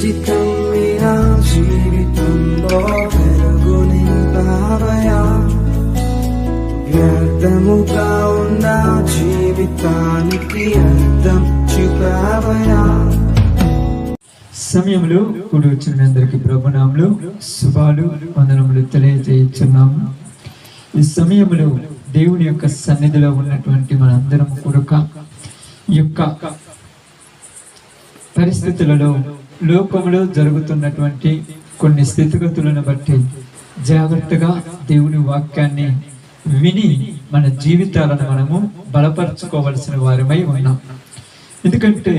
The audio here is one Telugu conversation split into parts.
చిటికం నా జీవితంలో వెలుగు నింపావయా, వ్యర్థముగా ఉన్న జీవితానికి అర్థం చూపావయా. సమయంలో కూడి వచ్చిన మీ అందరికీ ప్రభునామములు శుభాలు వందనములు తెలియజేస్తున్నాము. ఈ సమయంలో దేవుని యొక్క సన్నిధిలో ఉన్నటువంటి మనందరం కూడా ఈ యొక్క పరిస్థితులలో లోకంలో జరుగుతున్నటువంటి కొన్ని స్థితిగతులను బట్టి జాగ్రత్తగా దేవుని వాక్యాన్ని విని మన జీవితాలను మనము బలపరచుకోవలసిన వారమై ఉన్నాం. ఎందుకంటే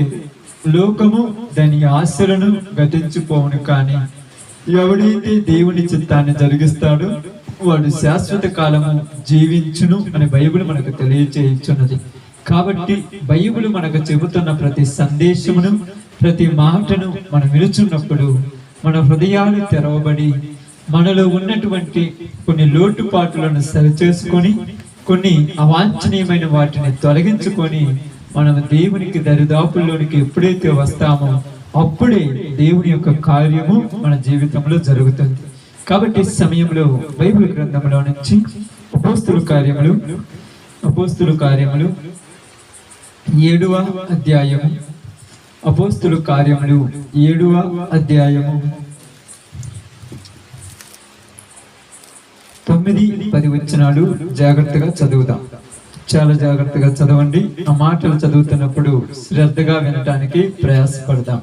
లోకము దాని ఆశలను గతించిపోవును, కానీ ఎవడైతే దేవుని చిత్తాన్ని జరిగిస్తాడో వాడు శాశ్వత కాలము జీవించును అని బైబిల్ మనకు తెలియజేయుచున్నది. కాబట్టి బైబిల్ మనకు చెబుతున్న ప్రతి సందేశమును ప్రతి మాటను మనం వినుచున్నప్పుడు మన హృదయాలు తెరవబడి మనలో ఉన్నటువంటి కొన్ని లోటుపాట్లను సరిచేసుకొని కొన్ని అవాంఛనీయమైన వాటిని తొలగించుకొని మనం దేవునికి దరిదాపుల్లోనికి ఎప్పుడైతే వస్తామో అప్పుడే దేవుని యొక్క కార్యము మన జీవితంలో జరుగుతుంది. కాబట్టి సమయంలో బైబిల్ గ్రంథంలో నుంచి అపోస్తుల కార్యములు 7వ అధ్యాయము, అపోస్తుల కార్యములు 7వ అధ్యాయము 9-10 వచనాలు జాగ్రత్తగా చదువుదాం. చాలా జాగ్రత్తగా చదవండి. ఆ మాటలు చదువుతున్నప్పుడు శ్రద్ధగా వినటానికి ప్రయాసపడదాం.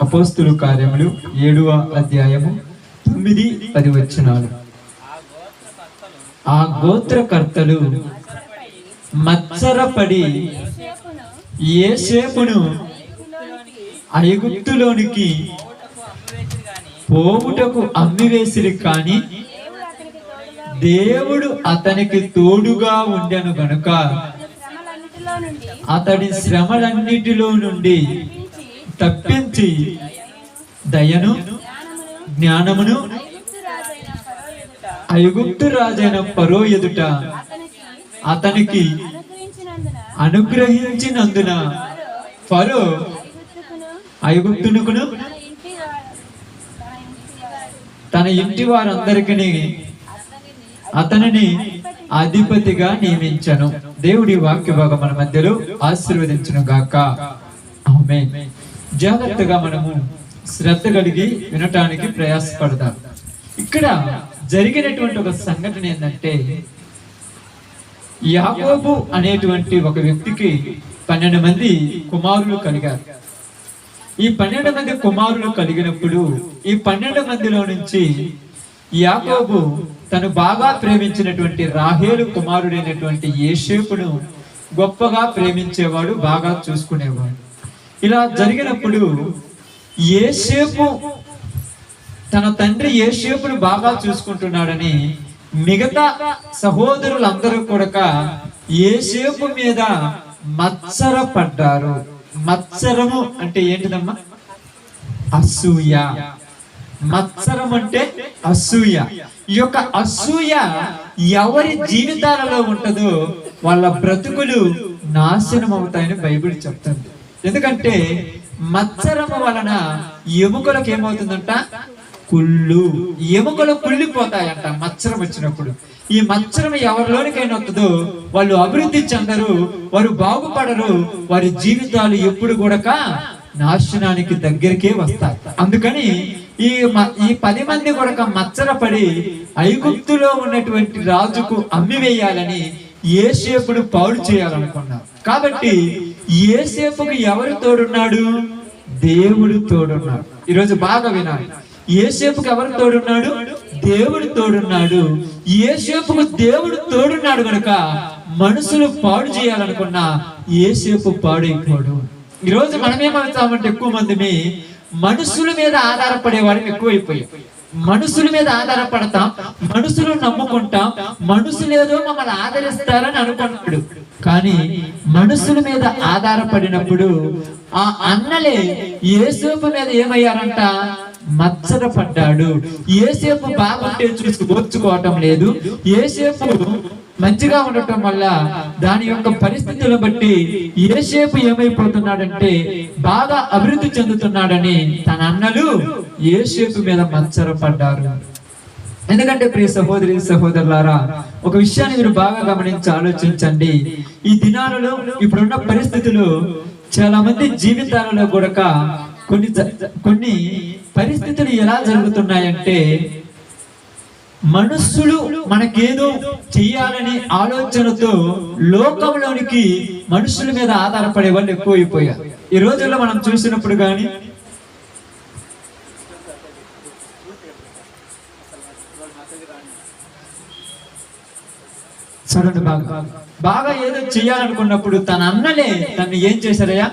అపోస్తుల కార్యములు 7వ అధ్యాయము 9-10 వచనాలు. ఆ గోత్రకర్తలు మత్సరపడి యోసేపును ఐగుప్తులోనికి పోవుటకు అమ్మివేసిరి, కానీ దేవుడు అతనికి తోడుగా ఉండెను గనుక అతడి శ్రమలన్నిటిలో నుండి తప్పించి దయను జ్ఞానమును ఐగుప్తు రాజైన ఫరో ఎదుట అతనికి అనుగ్రహించినందున ఫరో ఐగుప్తునుకును తన ఇంటి వారందరికీ అతనిని అధిపతిగా నియమించను. దేవుడి వాక్య భాగం మన మధ్యలో ఆశీర్వదించును గాక. ఆమేన్. జాగ్రత్తగా మనము శ్రద్ధ కలిగి వినటానికి ప్రయాసపడదాం. ఇక్కడ జరిగినటువంటి ఒక సంఘటన ఏంటంటే, యాకోబు అనేటువంటి ఒక వ్యక్తికి 12 మంది కుమారులు కలిగారు. ఈ 12 మంది కుమారులు కలిగినప్పుడు ఈ 12 మందిలో నుంచి యాకోబు తను బాగా ప్రేమించినటువంటి రాహేలు కుమారుడైనటువంటి యోసేపును గొప్పగా ప్రేమించేవాడు, బాగా చూసుకునేవాడు. ఇలా జరిగినప్పుడు యోసేపు తన తండ్రి యోసేపును బాగా చూసుకుంటున్నాడని మిగతా సహోదరులందరూ కూడా యోసేపు మీద మత్సరపడ్డారు. మత్సరము అంటే ఏంటిదమ్మా? అసూయ. మత్సరం అంటే అసూయ. ఈ యొక్క అసూయ ఎవరి జీవితాలలో ఉంటుందో వాళ్ళ బ్రతుకులు నాశనం అవుతాయని బైబిల్ చెప్తుంది. ఎందుకంటే మత్సరము వలన ఎముకలకు ఏమవుతుందంట? కుళ్ళు. ఎముకలు కుళ్ళిపోతాయంట మత్సరం వచ్చినప్పుడు. ఈ మత్సరం ఎవరిలోనికైనా వస్తుందో వాళ్ళు అభివృద్ధి చెందరు, వారు బాగుపడరు, వారి జీవితాలు ఎప్పుడు కూడా నాశనానికి దగ్గరికే వస్తాయి. అందుకని ఈ 10 మంది కూడా మత్సరపడి ఐగుప్తులో ఉన్నటువంటి రాజుకు అమ్మివేయాలని యోసేపును పాడు చేయాలనుకున్నారు. కాబట్టి యోసేపుకు ఎవరు తోడున్నాడు? దేవుడు తోడున్నాడు. ఈరోజు బాగా వినాలి. యోసేపుకు ఎవరు తోడున్నాడు? దేవుడు తోడున్నాడు. యోసేపుకు దేవుడు తోడున్నాడు కనుక మనుషులు పాడు చేయాలనుకున్నా యోసేపు పాడైపోడు. ఈరోజు మనమేమవుతామంటే ఎక్కువ మంది మనుషుల మీద ఆధారపడేవాడు ఎక్కువైపోయాం. మనుషుల మీద ఆధారపడతాం, మనుషులు నమ్ముకుంటాం, మనుషులు ఏదో మమ్మల్ని ఆదరిస్తారని అనుకుంటాడు. కానీ మనుషుల మీద ఆధారపడినప్పుడు ఆ అన్నలే యోసేపు మీద ఏమయ్యారంట? మత్సరపడ్డాడు. యోసేపు బాగుంటే చూసి ఓర్చుకోవటం లేదు. యోసేపు మంచిగా ఉండటం వల్ల దాని యొక్క పరిస్థితులను బట్టి యోసేపు ఏమైపోతున్నాడంటే బాగా అభివృద్ధి చెందుతున్నాడని తన అన్నలు యోసేపు మీద మత్సరపడ్డారు. ఎందుకంటే ప్రియ సహోదరి సహోదరులారా, ఒక విషయాన్ని మీరు బాగా గమనించి ఆలోచించండి. ఈ దినాలలో ఇప్పుడున్న పరిస్థితులు చాలా మంది జీవితాలలో కూడా కొన్ని పరిస్థితులు ఎలా జరుగుతున్నాయంటే, మనుషులు మనకేదో చెయ్యాలని ఆలోచనతో లోకంలోనికి మనుషుల మీద ఆధారపడే వాళ్ళు ఎక్కువైపోయారు. ఈ రోజుల్లో మనం చూసినప్పుడు కానీ చూడండి, బాగా ఏదో చెయ్యాలనుకున్నప్పుడు తన అన్నలే తను ఏం చేశారయ్యా,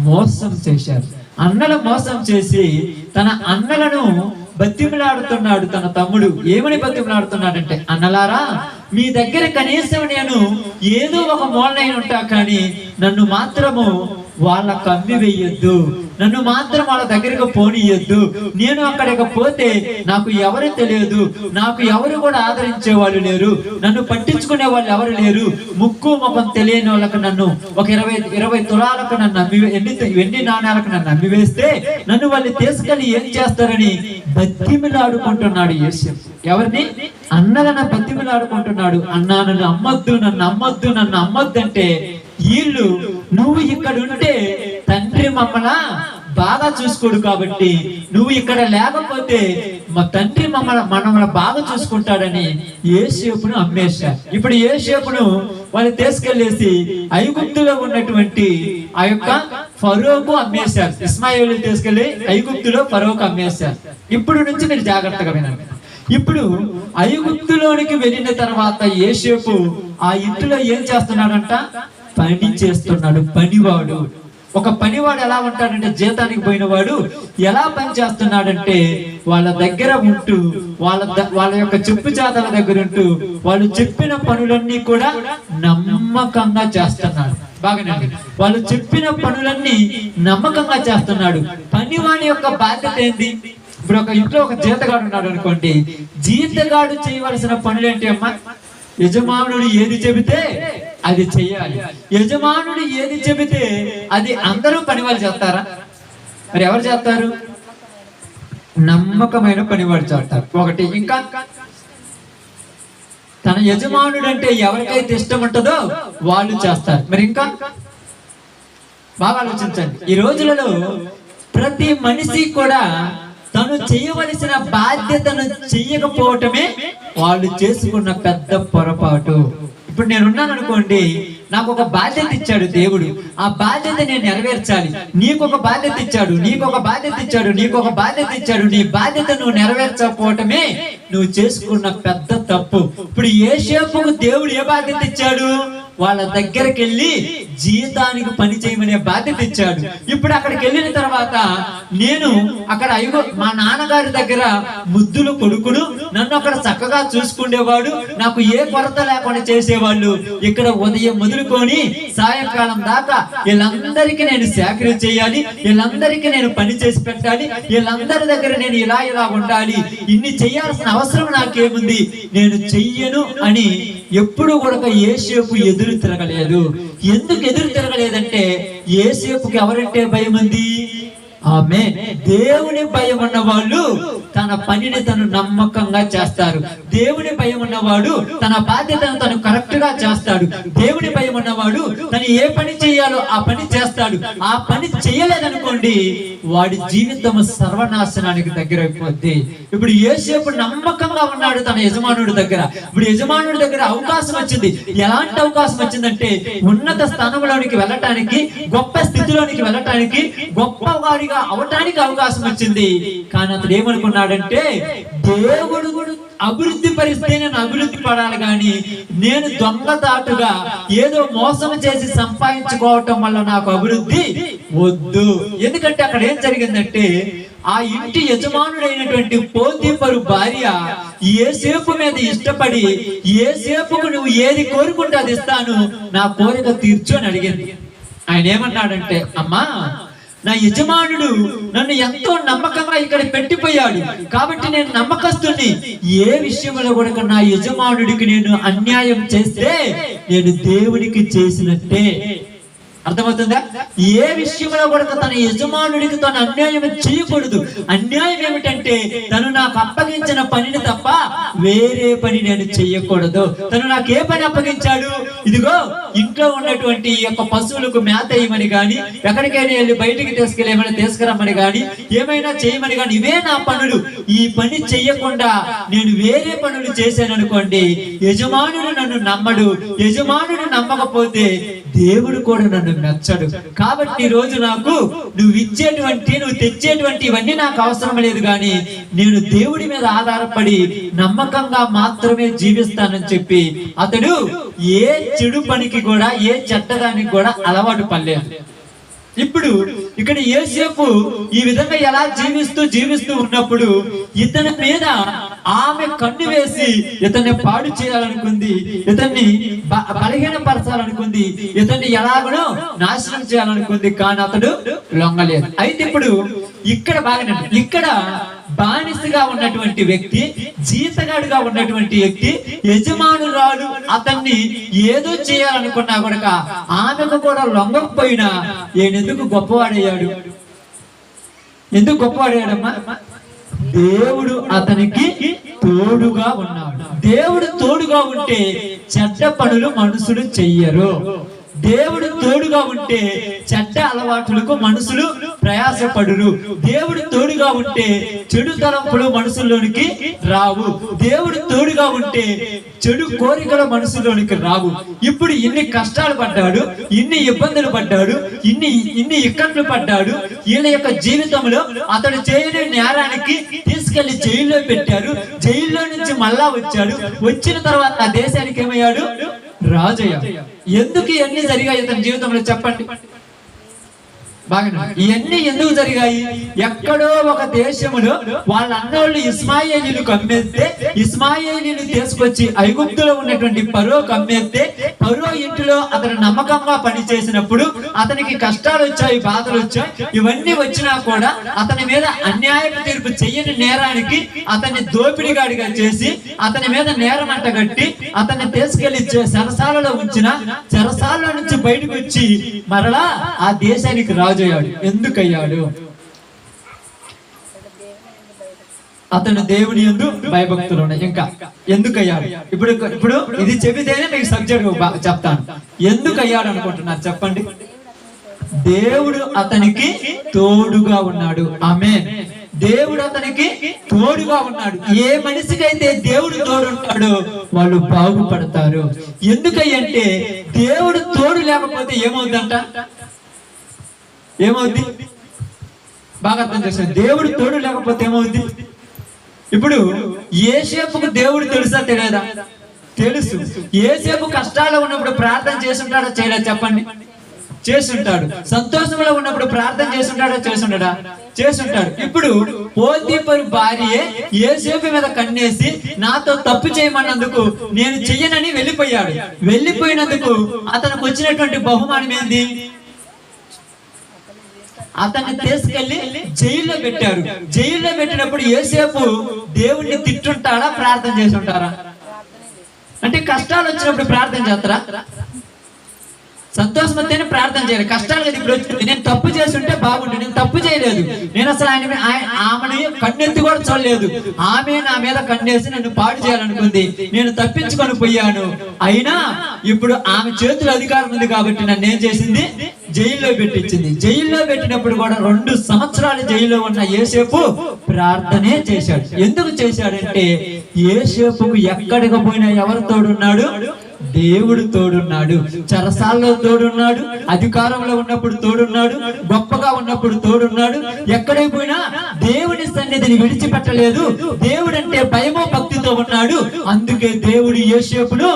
మోసం చేశారు. అన్నల మోసం చేసి తన అన్నలను బతిమిలాడుతున్నాడు. తన తమ్ముడు ఏమని బతిమిలాడుతున్నాడంటే, అన్నలారా మీ దగ్గర కనీసం నేను ఏదో ఒక మూలనైన ఉంటా, కానీ నన్ను మాత్రము వాళ్ళకు అమ్మి వేయొద్దు, నన్ను మాత్రం వాళ్ళ దగ్గరకు పోనీయొద్దు. నేను అక్కడికి పోతే నాకు ఎవరు తెలియదు, నాకు ఎవరు కూడా ఆదరించే వాళ్ళు లేరు, నన్ను పట్టించుకునే వాళ్ళు ఎవరు లేరు. ముక్కు ముఖం తెలియని వాళ్ళకు నన్ను ఒక 20 తులాలకు నన్ను వెండి నాణ్యాలకు నన్ను అమ్మి వేస్తే నన్ను వాళ్ళు తీసుకెళ్లి ఏం చేస్తారని బతిమిలాడుకుంటున్నాడు యోసేపు. ఎవరిని? అన్నలను బతిమిలాడుకుంటున్నాడు. అన్నా నన్ను అమ్మొద్దు, నన్ను అమ్మొద్దు, నన్ను అమ్మొద్దు అంటే వీళ్ళు, నువ్వు ఇక్కడ ఉంటే తండ్రి మమ్మల్ని బాగా చూసుకోడు కాబట్టి నువ్వు ఇక్కడ లేకపోతే మా తండ్రి మనల్ని బాగా చూసుకుంటాడని యోసేపును అమ్మేశారు. ఇప్పుడు యోసేపును వాళ్ళు తీసుకెళ్లేసి ఐగుప్తులో ఉన్నటువంటి ఆ యొక్క ఫరోకు అమ్మేశారు. ఇస్మాయిలు తీసుకెళ్లి ఐగుప్తులో ఫరోకు అమ్మేశారు. ఇప్పుడు నుంచి మీరు జాగ్రత్తగా వినండి. ఇప్పుడు ఐగుప్తులోనికి వెళ్ళిన తర్వాత యోసేపు ఆ ఇంటిలో ఏం చేస్తున్నాడంట? పని చేస్తున్నాడు. పనివాడు. ఒక పనివాడు ఎలా ఉంటాడంటే, జీతానికి పోయిన వాడు ఎలా పని చేస్తున్నాడంటే వాళ్ళ దగ్గర ఉంటూ వాళ్ళ యొక్క చెప్పు చేతల దగ్గర ఉంటూ వాళ్ళు చెప్పిన పనులన్నీ కూడా నమ్మకంగా చేస్తున్నాడు. బాగానండి, వాళ్ళు చెప్పిన పనులన్నీ నమ్మకంగా చేస్తున్నాడు. పనివాడి యొక్క బాధ్యత ఏంది? ఇప్పుడు ఒక ఇంట్లో ఒక జీతగాడు ఉన్నాడు అనుకోండి, జీతగాడు చేయవలసిన పనులు ఏంటి అమ్మా? యజమానుడు ఏది చెబితే అది చెయ్యాలి. యజమానుడు ఏది చెబితే అది అందరూ పని వాళ్ళు చేస్తారా? మరి ఎవరు చేస్తారు? నమ్మకమైన పనివాడు చేస్తారు. ఒకటి. ఇంకా తన యజమానుడు అంటే ఎవరికైతే ఇష్టం ఉంటుందో వాళ్ళు చేస్తారు. మరి ఇంకా బాగా ఆలోచించండి. ఈ రోజులలో ప్రతి మనిషి కూడా తను చేయవలసిన బాధ్యతను చెయ్యకపోవటమే వాళ్ళు చేసుకున్న పెద్ద పొరపాటు. ఇప్పుడు నేనున్నాను అనుకోండి, నాకు ఒక బాధ్యత ఇచ్చాడు దేవుడు, ఆ బాధ్యత నేను నెరవేర్చాలి. నీకొక బాధ్యత ఇచ్చాడు, నీకొక బాధ్యత ఇచ్చాడు, నీకొక బాధ్యత ఇచ్చాడు. నీ బాధ్యత నువ్వు నెరవేర్చకపోవటమే నువ్వు చేసుకున్న పెద్ద తప్పు. ఇప్పుడు యోసేపుకు దేవుడు ఏ బాధ్యత ఇచ్చాడు? వాళ్ళ దగ్గరికి వెళ్ళి జీతానికి పని చేయమనే బాధ్యత ఇచ్చాడు. ఇప్పుడు అక్కడికి వెళ్ళిన తర్వాత నేను అక్కడ మా నాన్నగారి దగ్గర ముద్దులు కొడుకును, నన్ను అక్కడ చక్కగా చూసుకునేవాడు, నాకు ఏ కొరత లేకుండా చేసేవాళ్ళు. ఇక్కడ ఉదయం మొదలుకొని సాయంకాలం దాకా వీళ్ళందరికీ నేను సేకరణ చేయాలి, వీళ్ళందరికీ నేను పని చేసి పెట్టాలి, వీళ్ళందరి దగ్గర నేను ఇలా ఉండాలి, ఇన్ని చేయాల్సిన అవసరం నాకేముంది, నేను చెయ్యను అని ఎప్పుడు కూడా యోసేపు ఎదురు తిరగలేదు. ఎందుకు ఎదురు తిరగలేదంటే యోసేపుకి ఎవరంటే భయం ఉంది? ఆమేన్. దేవుని భయం ఉన్నవాళ్ళు తన పనిని తను నమ్మకంగా చేస్తారు. దేవుని భయం ఉన్నవాడు తన బాధ్యతను తను కరెక్ట్ గా చేస్తాడు. దేవుని భయం ఉన్నవాడు తను ఏ పని చేయాలో ఆ పని చేస్తాడు. ఆ పని చేయలేదనుకోండి, వాడి జీవితం సర్వనాశనానికి దగ్గర అయిపోద్ది. ఇప్పుడు యోసేపు నమ్మకంగా ఉన్నాడు తన యజమానుడి దగ్గర. ఇప్పుడు యజమానుడి దగ్గర అవకాశం వచ్చింది. ఎలాంటి అవకాశం వచ్చిందంటే, ఉన్నత స్థానంలోనికి వెళ్ళటానికి, గొప్ప స్థితిలోనికి వెళ్ళటానికి, గొప్ప వాడిగా అవటానికి అవకాశం వచ్చింది. కానీ అతడు ఏమనుకున్నాడంటే, దేవుడు అభివృద్ధి పరిస్తే నేను అభివృద్ధి పడాలి, కానీ నేను దొంగతాటుగా ఏదో మోసం చేసి సంపాదించుకోవటం వల్ల నాకు అభివృద్ధి వద్దు. ఎందుకంటే అక్కడ ఏం జరిగిందంటే, ఆ ఇంటి యజమానుడైనటువంటి పోతీఫరు భార్య యోసేపు మీద ఇష్టపడి, యోసేపుకు నువ్వు ఏది కోరుకుంటే అది ఇస్తాను, నా కోరిక తీర్చు అని అడిగింది. ఆయన ఏమన్నాడంటే, అమ్మా నా యజమానుడు నన్ను ఎంతో నమ్మకంగా ఇక్కడ పెట్టిపోయాడు కాబట్టి నేను నమ్మకస్తుని. ఏ విషయంలో కూడా నా యజమానుడికి నేను అన్యాయం చేస్తే నేను దేవుడికి చేసినట్టే. అర్థమవుతుందా? ఏ విషయంలో కూడా తన యజమానుడికి తను అన్యాయం చేయకూడదు. అన్యాయం ఏమిటంటే తను నాకు అప్పగించిన పనిని తప్ప వేరే పని నేను చెయ్యకూడదు. తను నాకు ఏ పని అప్పగించాడు? ఇదిగో ఇంట్లో ఉన్నటువంటి ఈ యొక్క పశువులకు మేత వేయమని గాని, ఎక్కడికైనా వెళ్ళి బయటికి తీసుకెళ్ళేమని తీసుకురమ్మని గాని, ఏమైనా చేయమని గాని, ఇవే నా పనులు. ఈ పని చెయ్యకుండా నేను వేరే పనులు చేశాను అనుకోండి, యజమానుడు నన్ను నమ్మడు. యజమానుడు నమ్మకపోతే దేవుడు కూడా నన్ను నచ్చడు. కాబట్టి ఈ రోజు నాకు నువ్వు ఇచ్చేటువంటి, నువ్వు తెచ్చేటువంటి ఇవన్నీ నాకు అవసరం లేదు, కానీ నేను దేవుడి మీద ఆధారపడి నమ్మకంగా మాత్రమే జీవిస్తానని చెప్పి అతడు ఏ చెడు పనికి కూడా, ఏ చెడ్డదానికి కూడా అలవాటు పడలేదు. ఇప్పుడు ఇక్కడ యోసేపు ఈ విధంగా ఎలా జీవిస్తూ ఉన్నప్పుడు ఇతని మీద ఆమె కన్ను వేసి ఇతన్ని పాడు చేయాలనుకుంది, ఇతన్ని బలహీనపరచాలనుకుంది, ఇతన్ని ఎలాగనో నాశనం చేయాలనుకుంది. కానీ అతడు లొంగలేదు. అయితే ఇప్పుడు ఇక్కడ బాగానే, ఇక్కడ బానిసగా ఉన్నటువంటి వ్యక్తి, జీతగాడుగా ఉన్నటువంటి వ్యక్తి, యజమానురాలు అతన్ని ఏదో చేయాలనుకున్నా కూడా ఆమెకు కూడా లొంగకపోయినా ఎందుకు గొప్పవాడయ్యాడు? ఎందుకు గొప్పవాడయ్యాడమ్మా? దేవుడు అతనికి తోడుగా ఉన్నాడు. దేవుడు తోడుగా ఉంటే చెడ్డ పనులు మనుషులు చెయ్యరు. దేవుడు తోడుగా ఉంటే చెడ్డ అలవాట్లకు మనుషులు ప్రయాసపడురు. దేవుడు తోడుగా ఉంటే చెడు తలంపులు మనుషుల్లోనికి రావు. దేవుడు తోడుగా ఉంటే చెడు కోరికలు మనుషుల్లోనికి రావు. ఇప్పుడు ఇన్ని కష్టాలు పడ్డాడు, ఇన్ని ఇబ్బందులు పడ్డాడు, ఇన్ని ఇక్కట్లు పడ్డాడు. వీళ్ళ యొక్క జీవితంలో అతడు చేయని నేరానికి తీసుకెళ్లి జైల్లో పెట్టారు. జైల్లో నుంచి మళ్ళా వచ్చాడు. వచ్చిన తర్వాత ఆ దేశానికి ఏమయ్యాడు? రాజయ్య. ఎందుకు ఇవన్నీ జరిగాయి ఇతని జీవితంలో చెప్పండి. బాగా ఇవన్నీ ఎందుకు జరిగాయి? ఎక్కడో ఒక దేశంలో వాళ్ళ అన్నోళ్ళు ఇస్మాయేలీలకు అమ్మేస్తే, ఇస్మాయేలీలు తీసుకొచ్చి ఐగుప్తులో ఉన్నటువంటి ఫరోకు అమ్మేస్తే, ఫరో ఇంటిలో అతను నమ్మకంగా పనిచేసినప్పుడు అతనికి కష్టాలు వచ్చాయి, బాధలు వచ్చాయి. ఇవన్నీ వచ్చినా కూడా అతని మీద అన్యాయపు తీర్పు చెయ్యని నేరానికి అతన్ని దోపిడిగాడిగా చేసి అతని మీద నేరం అంటగట్టి అతన్ని తీసుకెళ్లి చెరసాలలో ఉంచిన, చెరసాలలో నుంచి బయటకు వచ్చి మరలా ఆ దేశానికి రాజు అయ్యాడు. ఎందుకయ్యాడు? అతను దేవుని యందు భయభక్తులు ఉన్నాయి. ఇంకా ఎందుకయ్యాడు? ఇప్పుడు ఇది చెబితేనే మీకు సబ్జెక్ట్ చెప్తాను. ఎందుకయ్యాడు అనుకుంటున్నారు చెప్పండి. దేవుడు అతనికి తోడుగా ఉన్నాడు. ఆమేన్. దేవుడు అతనికి తోడుగా ఉన్నాడు. ఏ మనిషికైతే దేవుడు తోడుంటాడో వాళ్ళు బాగుపడతారు. ఎందుకంటే దేవుడు తోడు లేకపోతే ఏమవుతుందంట? ఏమవుద్ది? బాగా అర్థం చేస్తాను. దేవుడు తోడు లేకపోతే ఏమవుద్ది? ఇప్పుడు యోసేపుకు దేవుడు తెలుసా తెలియదా? తెలుసు. యోసేపు కష్టాల్లో ఉన్నప్పుడు ప్రార్థన చేసుంటాడో చేయలేదు చెప్పండి? చేసుంటాడు. సంతోషంలో ఉన్నప్పుడు ప్రార్థన చేసుంటాడో చేసుంటాడా? చేసుంటాడు. ఇప్పుడు పోతీఫరు భార్యే యోసేపు మీద కన్నేసి నాతో తప్పు చేయమన్నందుకు నేను చెయ్యనని వెళ్ళిపోయాడు. వెళ్ళిపోయినందుకు అతనికి వచ్చినటువంటి బహుమానం ఏంది? అతన్ని తీసుకెళ్లి జైల్లో పెట్టారు. జైల్లో పెట్టినప్పుడు యోసేపు దేవుణ్ణి తిట్టుంటాడా, ప్రార్థన చేసి ఉంటారా? అంటే కష్టాలు వచ్చినప్పుడు ప్రార్థన చేస్తారా? సంతోషం వస్తేనే ప్రార్థన చేయాలి. కష్టాలు కదా ఇప్పుడు వచ్చింది. నేను తప్పు చేసి ఉంటే బాగుంటుంది. నేను తప్పు చేయలేదు. నేను అసలు ఆమెని కన్నెత్తి కూడా చూడలేదు. ఆమె నా మీద కన్నేసి నన్ను పాడు చేయాలనుకుంది. నేను తప్పించుకొని పోయాను. అయినా ఇప్పుడు ఆమె చేతుల అధికారం ఉంది కాబట్టి నన్ను ఏం చేసింది? జైల్లో పెట్టించింది. జైల్లో పెట్టినప్పుడు కూడా 2 సంవత్సరాలు జైల్లో ఉన్న యోసేపు ప్రార్థనే చేశాడు. ఎందుకు చేశాడంటే యోసేపుకు ఎక్కడికి పోయినా ఎవరు తోడున్నాడు? దేవుడు తోడున్నాడు. చెరసాల్లో తోడున్నాడు, అధికారంలో ఉన్నప్పుడు తోడున్నాడు, గొప్పగా ఉన్నప్పుడు తోడున్నాడు. ఎక్కడికి పోయినా దేవుని సన్నిధిని విడిచిపెట్టలేదు. దేవుడు అంటే భయమో భక్తితో ఉన్నాడు. అందుకే దేవుడు యోసేపును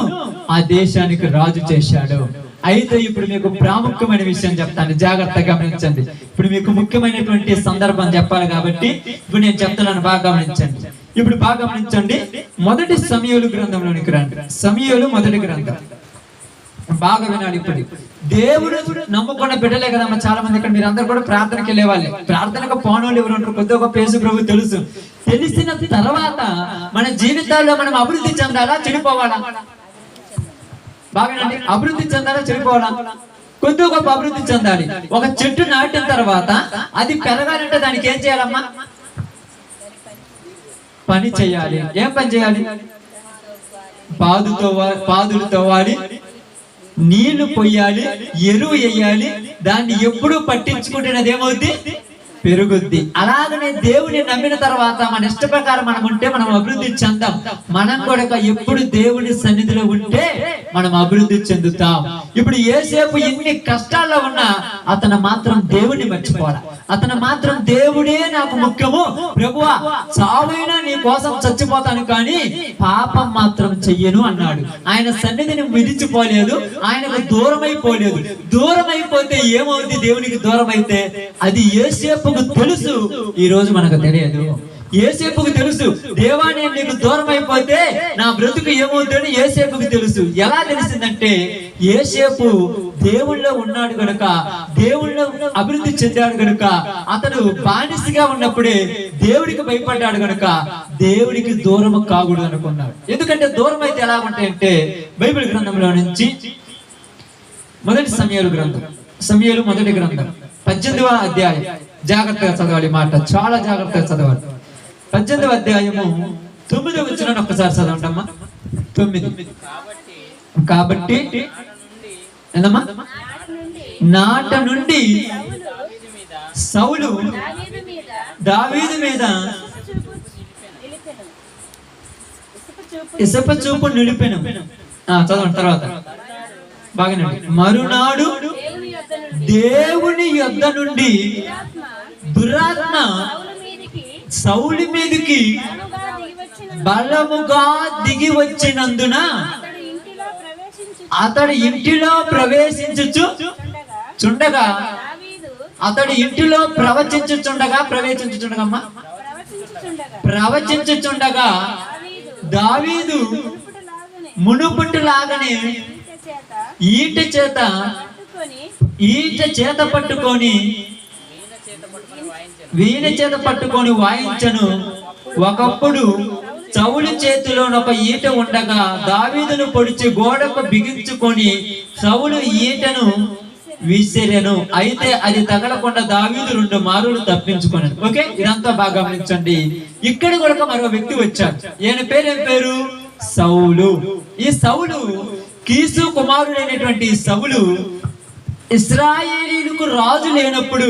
ఆ దేశానికి రాజు చేశాడు. అయితే ఇప్పుడు మీకు ప్రాముఖ్యమైన విషయం చెప్తాను, జాగ్రత్తగా గమనించండి. ఇప్పుడు మీకు ముఖ్యమైనటువంటి సందర్భం చెప్పాలి కాబట్టి ఇప్పుడు నేను చెప్తున్నాను, బాగా గమనించండి. ఇప్పుడు బాగా గమనించండి. మొదటి సమూయేలు గ్రంథంలోనికి రండి. సమూయేలు మొదటి గ్రంథం బాగా వినాలి. ఇప్పుడు దేవుడు నమ్ముకున్న బిడ్డలే కదమ్మా చాలా మంది ఇక్కడ మీరు అందరు కూడా ప్రార్థనకి వెళ్ళే వాళ్ళే. ప్రార్థనకు పోనోళ్ళు ఎవరు ఉంటారు? కొద్ది ఒక పేసు ప్రభు తెలుసు. తెలిసిన తర్వాత మన జీవితాల్లో మనం అభివృద్ధి చెందాలా చెడిపోవాలా? బాగానండి, అభివృద్ధి చెందాలా చెడిపోవాలా? కొద్ది గొప్ప అభివృద్ధి చెందాలి. ఒక చెట్టు నాటిన తర్వాత అది పెరగాలంటే దానికి ఏం చేయాలమ్మా? పని చేయాలి. ఏం పని చేయాలి? పాదులు తవ్వాలి, నీళ్లు పొయ్యాలి, ఎరువు వేయాలి. దాన్ని ఎప్పుడు పట్టించుకుంటున్నది ఏమవుద్ది? పెరుగుద్ది. అలాగనే దేవుని నమ్మిన తర్వాత మన ఇష్ట ప్రకారం మనం ఉంటే మనం అభివృద్ధి చెందాం. మనం కూడా ఎప్పుడు దేవుని సన్నిధిలో ఉంటే మనం అభివృద్ధి చెందుతాం. ఇప్పుడు ఏసేపు ఎన్ని కష్టాల్లో ఉన్నా అతను మాత్రం దేవుని మర్చిపోవాలి. అతను మాత్రం దేవుడే నాకు ముఖ్యము ప్రభువా, చావైనా నీ కోసం చచ్చిపోతాను కానీ పాపం మాత్రం చెయ్యను అన్నాడు. ఆయన సన్నిధిని విడిచిపోలేదు, ఆయనకు దూరం అయిపోలేదు. దూరం అయిపోతే ఏమవుతుంది? దేవునికి దూరం అయితే అది యేసేపుకు తెలుసు, ఈ రోజు మనకు తెలియదు. యేసేపుకు తెలుసు, దేవా నేను నీకు దూరం అయిపోతే నా బ్రతుకు ఏమవుతుందని యేసేపుకు తెలుసు. ఎలా తెలిసిందంటే యేసేపు దేవుళ్ళో ఉన్నాడు గనుక, దేవుళ్ళో అభివృద్ధి చెందాడు గనుక, అతను బానిసగా ఉన్నప్పుడే దేవుడికి భయపడ్డాడు గనుక దేవుడికి దూరం కాకూడదు అనుకున్నాడు. ఎందుకంటే దూరం అయితే ఎలా ఉంటాయంటే బైబిల్ గ్రంథంలో నుంచి మొదటి సమూయేలు గ్రంథం, సమూయేలు మొదటి గ్రంథం 18వ అధ్యాయం. జాగ్రత్తగా చదవాలి, మాట చాలా జాగ్రత్తగా చదవాలి. 18వ అధ్యాయము 9వ వచనం ఒక్కసారి చదవండమ్మా. 9. కాబట్టి ఏందమ్మా? నాట నుండి సౌలు దావీదు మీద ఇసప చూపు నిలిపెను. చదవండి తర్వాత. బాగానే. మరునాడు దేవుని యొద్ద నుండి దురాత్మ సౌలు మీదికి బలముగా దిగి వచ్చినందున అతడు ఇంటిలో ప్రవేశించుచుండగా అతడు ఇంటిలో ప్రవచించుచుండగా దావీదు మునుపటిలాగానే ఈట చేత పట్టుకొని వీణ చేత పట్టుకొని వాయించను. ఒకప్పుడు సౌలు చేతిలో ఒక ఈట ఉండగా దావీదును పొడిచి గోడకు బిగించుకొని సౌలు ఈటను విసిరెను. అయితే అది తగలకుండా దావీదు 2 మారులు తప్పించుకున్నాడు. ఓకే, ఇదంతా బాగా గమనించండి. ఇక్కడ కూడా మరో వ్యక్తి వచ్చాడు. ఈయన పేరేం పేరు? సౌలు. ఈ సౌలు కీసు కుమారుడైనటువంటి సౌలు ఇశ్రాయేలీయులకు రాజు లేనప్పుడు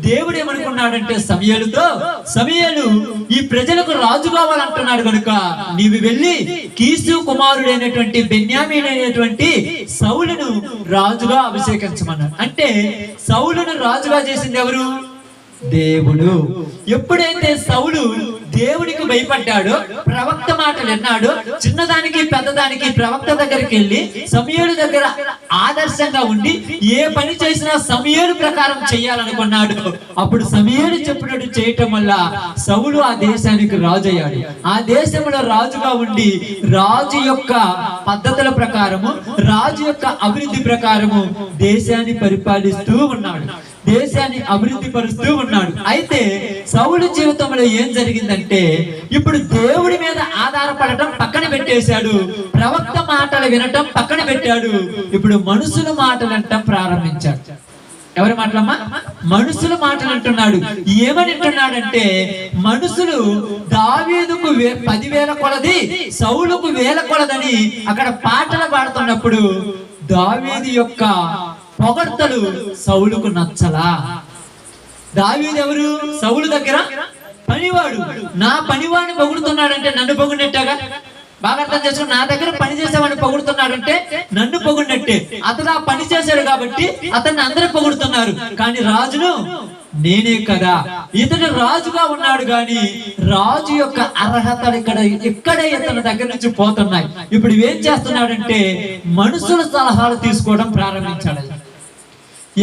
దేవుడు ఏమనుకున్నాడంటే సమూయేలు ఈ ప్రజలకు రాజు కావాలంటున్నాడు కనుక నీవు వెళ్ళి కీసు కుమారుడైనటువంటి బెన్యామీన్ అయినటువంటి సౌలును రాజుగా అభిషేకించమన్నాడు. అంటే సౌలును రాజుగా చేసింది ఎవరు? దేవుడు. ఎప్పుడైతే సౌలు దేవుడికి భయపడ్డాడో, ప్రవక్త మాటలు విన్నాడో, చిన్నదానికి పెద్దదానికి ప్రవక్త దగ్గరికి వెళ్ళి సమూయేలు దగ్గర ఆదర్శంగా ఉండి ఏ పని చేసినా సమూయేలు ప్రకారం చేయాలనుకున్నాడు. అప్పుడు సమూయేలు చెప్పినట్టు చేయటం వల్ల సౌలు ఆ దేశానికి రాజు అయ్యాడు. ఆ దేశంలో రాజుగా ఉండి రాజు యొక్క పద్ధతుల ప్రకారము, రాజు యొక్క అభివృద్ధి ప్రకారము దేశాన్ని పరిపాలిస్తూ ఉన్నాడు, దేశాన్ని అభివృద్ధి పరుస్తూ ఉన్నాడు. అయితే సౌలు జీవితంలో ఏం జరిగిందంటే ఇప్పుడు దేవుడి మీద ఆధారపడటం పక్కన పెట్టేశాడు, ప్రవక్త మాటలు వినటం పక్కన పెట్టాడు. ఇప్పుడు మనుషుల మాటలు అంటాం ప్రారంభించాడు. ఎవరి మాటలమ్మా? మనుషుల మాటలు అంటున్నాడు. ఏమని అంటున్నాడంటే మనుషులు దావీదుకు 10,000 కొలది, సౌలుకు 1,000 కొలదని అక్కడ పాటలు పాడుతున్నప్పుడు దావీదు యొక్క పొగడ్తలు సౌలుకు నచ్చలా. దావీదు ఎవరు? సౌలు దగ్గర పనివాడు. నా పనివాడిని పొగుడుతున్నాడంటే నన్ను పొగిడినట్టేగా. బాగా అర్థం చేసుకుని, నా దగ్గర పని చేసేవాడిని పొగుడుతున్నాడంటే నన్ను పొగిడినట్టే. అతను ఆ పని చేశాడు కాబట్టి అతన్ని అందరూ పొగుడుతున్నారు, కానీ రాజును నేనే కదా. ఇతడు రాజుగా ఉన్నాడు కానీ రాజు యొక్క అర్హతలు ఇక్కడే ఇతని దగ్గర నుంచి పోతున్నాయి. ఇప్పుడు ఏం చేస్తున్నాడంటే మనుషుల సలహాలు తీసుకోవడం ప్రారంభించాడు.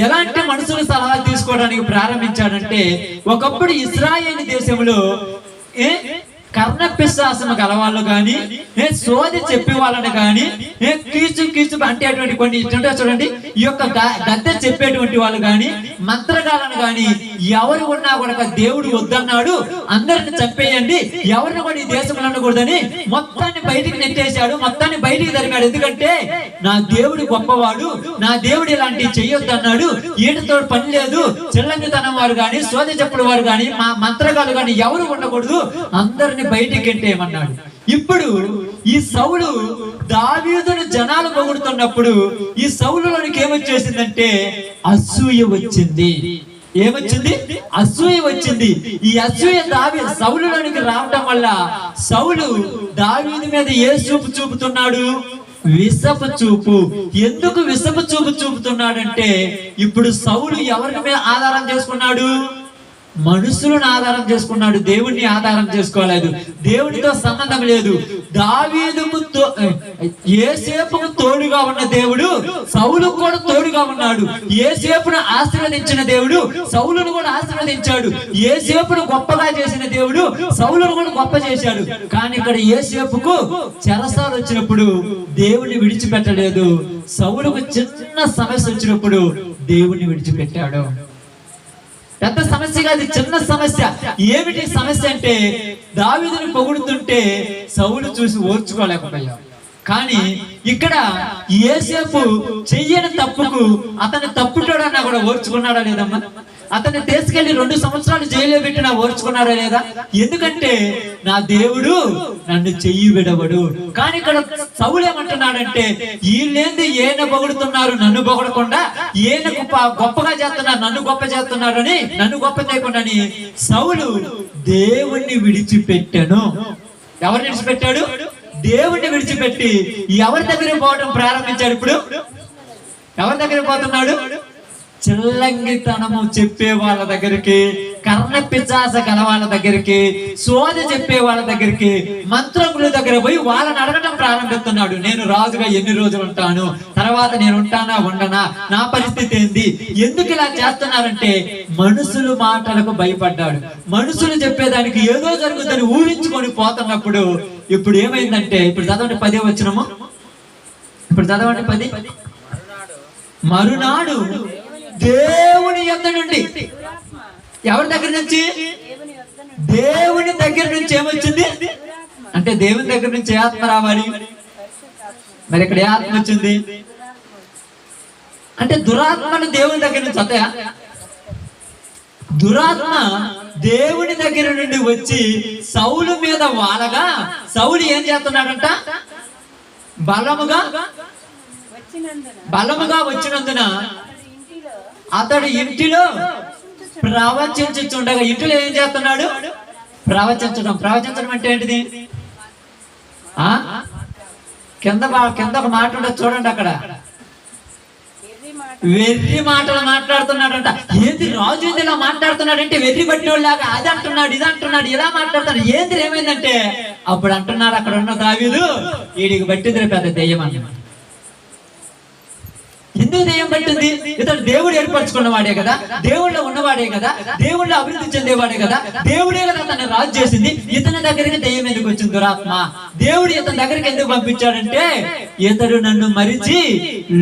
ఎలాంటి మనుషుల సలహాలు తీసుకోవడానికి ప్రారంభించాడంటే ఒకప్పుడు ఇశ్రాయేలు దేశంలో కర్ణ పిశాసము గలవాళ్ళు కానీ, సోది చెప్పే వాళ్ళని కానీ, కీచు అంటే అటువంటి కొన్ని ఇటుంటే చూడండి, ఈ యొక్క గద్దె చెప్పేటువంటి వాళ్ళు కానీ, మంత్రగాలను కానీ ఎవరు ఉన్నా కూడా దేవుడు వద్దన్నాడు, అందరిని చంపేయండి, ఎవరిని కూడా ఈ దేశంలో ఉండకూడదని మొత్తాన్ని బయటికి నెట్టేశాడు, మొత్తాన్ని బయటికి తరిగాడు. ఎందుకంటే నా దేవుడు గొప్పవాడు, నా దేవుడు ఇలాంటివి చెయ్యొద్దు అన్నాడు. ఈయనతో పని లేదు, చెల్లంగితనం వారు కానీ, సోది చెప్పుడు వారు కానీ, మా మంత్రగాలు కానీ ఎవరు ఉండకూడదు, అందరిని బయటికి నెట్టేయమన్నాడు. ఇప్పుడు ఈ సౌలు దావీదును జనాలు పొగుడుతున్నప్పుడు ఈ సౌలులోనికి ఏమొచ్చేసిందంటే అసూయ వచ్చింది. ఏమొచ్చింది? అసూయ వచ్చింది. ఈ అసూయ సౌలులోనికి రావటం వల్ల సౌలు దావీదు మీద ఏ చూపు చూపుతున్నాడు? విషపు చూపు. ఎందుకు విషపు చూపు చూపుతున్నాడంటే ఇప్పుడు సౌలు ఎవరి మీద ఆధారం చేసుకున్నాడు? మనుషులను ఆధారం చేసుకున్నాడు, దేవుణ్ణి ఆధారం చేసుకోలేదు. దేవునితో సంబంధం లేదు. దావీదుకు యోసేపుకు తోడుగా ఉన్న దేవుడు సౌలుకు కూడా తోడుగా ఉన్నాడు. యోసేపును ఆశీర్వదించిన దేవుడు సౌలును కూడా ఆశీర్వదించాడు. యోసేపును గొప్పగా చేసిన దేవుడు సౌలును కూడా గొప్ప చేశాడు. కానీ ఇక్కడ యోసేపుకు చెరసాలు వచ్చినప్పుడు దేవుని విడిచిపెట్టలేదు. సౌలుకు చిన్న సమస్య వచ్చినప్పుడు దేవుని విడిచిపెట్టాడు. పెద్ద సమస్య కాదు, చిన్న సమస్య. ఏమిటి సమస్య అంటే దావీదుని పొగుడుతుంటే సౌలు చూసి ఓర్చుకోలేకపోయాడు. కానీ ఇక్కడ యోసేపు చెయ్యని తప్పుకు అతను తప్పుటాడన్నా కూడా ఓర్చుకున్నాడా లేదమ్మా? అతన్ని తీసుకెళ్లి 2 సంవత్సరాలు జైల్లో పెట్టినా ఓర్చుకున్నాడా లేదా? ఎందుకంటే నా దేవుడు నన్ను చెయ్యి విడవడు. కానీ ఇక్కడ సౌలు ఏమంటున్నాడంటే వీళ్ళేంది ఈయన పొగుడుతున్నారు, నన్ను పొగడకుండా, ఈయన గొప్పగా చేస్తున్నారు, నన్ను గొప్ప చేస్తున్నారు అని, నన్ను గొప్ప చేయకుండా సౌలు దేవుణ్ణి విడిచిపెట్టాను. ఎవరిని విడిచిపెట్టాడు? దేవుణ్ణి విడిచిపెట్టి ఎవరి దగ్గర పోవడం ప్రారంభించాడు? ఇప్పుడు ఎవరి దగ్గర పోతున్నాడు? చిల్లంగితనము చెప్పే వాళ్ళ దగ్గరికి, కర్ణ పిశాచ గల వాళ్ళ దగ్గరికి, సోది చెప్పే వాళ్ళ దగ్గరికి, మంత్రముల దగ్గర పోయి వాళ్ళని అడగటం ప్రారంభిస్తున్నాడు. నేను రాజుగా ఎన్ని రోజులు ఉంటాను, తర్వాత నేను ఉంటానా ఉండనా, నా పరిస్థితి ఏంది? ఎందుకు ఇలా చేస్తున్నారంటే మనుషులు మాటలకు భయపడ్డాడు. మనుషులు చెప్పేదానికి ఏదో జరుగుతుందని ఊహించుకొని పోతున్నప్పుడు ఇప్పుడు ఏమైందంటే, ఇప్పుడు చదవండి 10వ వచనము, ఇప్పుడు చదవండి 10. మరునాడు దేవుని యొద్ద నుండి, ఎవరి దగ్గర నుంచి? దేవుని దగ్గర నుంచి ఏమొచ్చింది అంటే దేవుని దగ్గర నుంచి ఆత్మ రావాలి. మరి ఇక్కడ ఏ ఆత్మ వచ్చింది అంటే దురాత్మను దేవుని దగ్గర నుంచి వస్తాయా? దురాత్మ దేవుని దగ్గర నుండి వచ్చి సౌలు మీద వాలగా, సౌలు ఏం చేస్తున్నాడంట? బలముగా వచ్చినందున అతడు ఇంటిలో ప్రవచించుచుండగా, ఇంటిలో ఏం చేస్తున్నాడు? ప్రవచించడం అంటే ఏంటిది? కింద ఒక మాట ఉండదు చూడండి, అక్కడ వెర్రి మాటలు మాట్లాడుతున్నాడంట. ఏంది రాజు ఇలా మాట్లాడుతున్నాడంటే వెర్రి పట్టినోళ్ళలాగా అది అంటున్నాడు, ఇది అంటున్నాడు, ఇలా మాట్లాడుతున్నాడు. ఏంది ఏమైందంటే అప్పుడు అంటున్నారు అక్కడ ఉన్న దావీదు, వీడికి పట్టింది పెద్ద దెయ్యం అన్నమాట. ఎందుకు దెయ్యం పట్టింది? ఇతడు దేవుడు ఏర్పరచుకున్న వాడే కదా, దేవుళ్ళో ఉన్నవాడే కదా, దేవుళ్ళో అభివృద్ధి చెందేవాడే కదా, దేవుడే కదా తను రాజు చేసింది. ఇతని దగ్గరికి దెయ్యం ఎందుకు వచ్చింది? దురాత్మ. దేవుడు ఇతని దగ్గరికి ఎందుకు పంపించాడంటే ఇతడు నన్ను మరిచి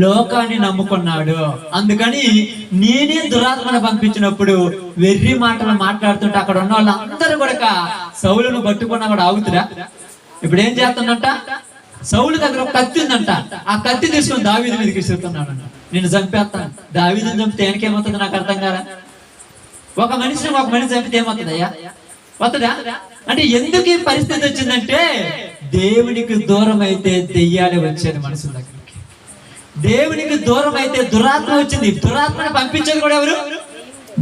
లోకాన్ని నమ్ముకున్నాడు. అందుకని నేనే దురాత్మను పంపించినప్పుడు వెర్రి మాటలు మాట్లాడుతుంటే అక్కడ ఉన్న వాళ్ళందరూ కూడా సౌలును పట్టుకున్నా కూడా ఆగుతురా? ఇప్పుడు ఏం చేస్తుందంట? సౌలు దగ్గర ఒక కత్తి ఉందంట. ఆ కత్తి తీసుకొని దావీదు మీదకి విసురుతున్నాడంట. నేను చంపేస్తాను. దావీదుని చంపితే ఆయనకేమవుతుంది నాకు అర్థం కాదా? ఒక మనిషి చంపితే ఏమవుతుందయ్యా? వస్తుందా? అంటే ఎందుకు ఈ పరిస్థితి వచ్చిందంటే దేవునికి దూరం అయితే దెయ్యాలే వచ్చేది మనుషుల దగ్గరికి. దేవునికి దూరం అయితే దురాత్మ వచ్చింది. దురాత్మను పంపించేది కూడా ఎవరు?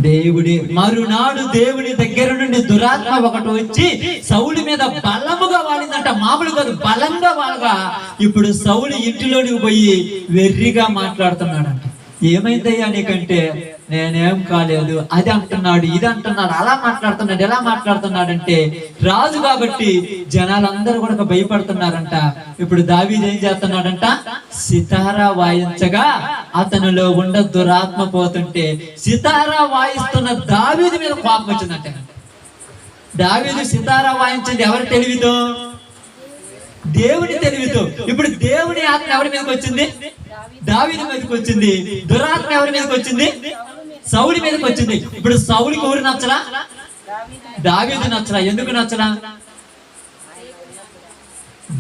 దేవుడే. మరునాడు దేవుని దగ్గర నుండి దురాత్మ ఒకటి వచ్చి సౌలు మీద బలముగా వాడిందంట. మామూలు కాదు, బలంగా వాళ్ళగా. ఇప్పుడు సౌలు ఇంటిలోనికి పోయి వెర్రిగా మాట్లాడుతున్నాడంట. ఏమైందయ్యా నీకంటే నేనేం కాలేదు, అది అంటున్నాడు, ఇది అంటున్నాడు, అలా మాట్లాడుతున్నాడు, ఎలా మాట్లాడుతున్నాడంటే రాజు కాబట్టి జనాలందరూ కూడా భయపడుతున్నారంట. ఇప్పుడు దావీదు ఏం చేస్తున్నాడంట? సితారా వాయించగా అతనిలో ఉండ దురాత్మ పోతుంటే సితారా వాయిస్తున్న దావీదు మీద కోపం వచ్చిందంట. దావీదు సితారా వాయించింది ఎవరి తెలివితో? దేవుని తెలివితో. ఇప్పుడు దేవుని ఆత్మ ఎవరి మీదకి వచ్చింది? దావీదు మీదకి వచ్చింది. దురాత్మ ఎవరి మీదకి వచ్చింది? సౌలు మీదకి వచ్చింది. ఇప్పుడు సౌలుకి ఎవరు నచ్చలా? దావీదు నచ్చలా. ఎందుకు నచ్చలా?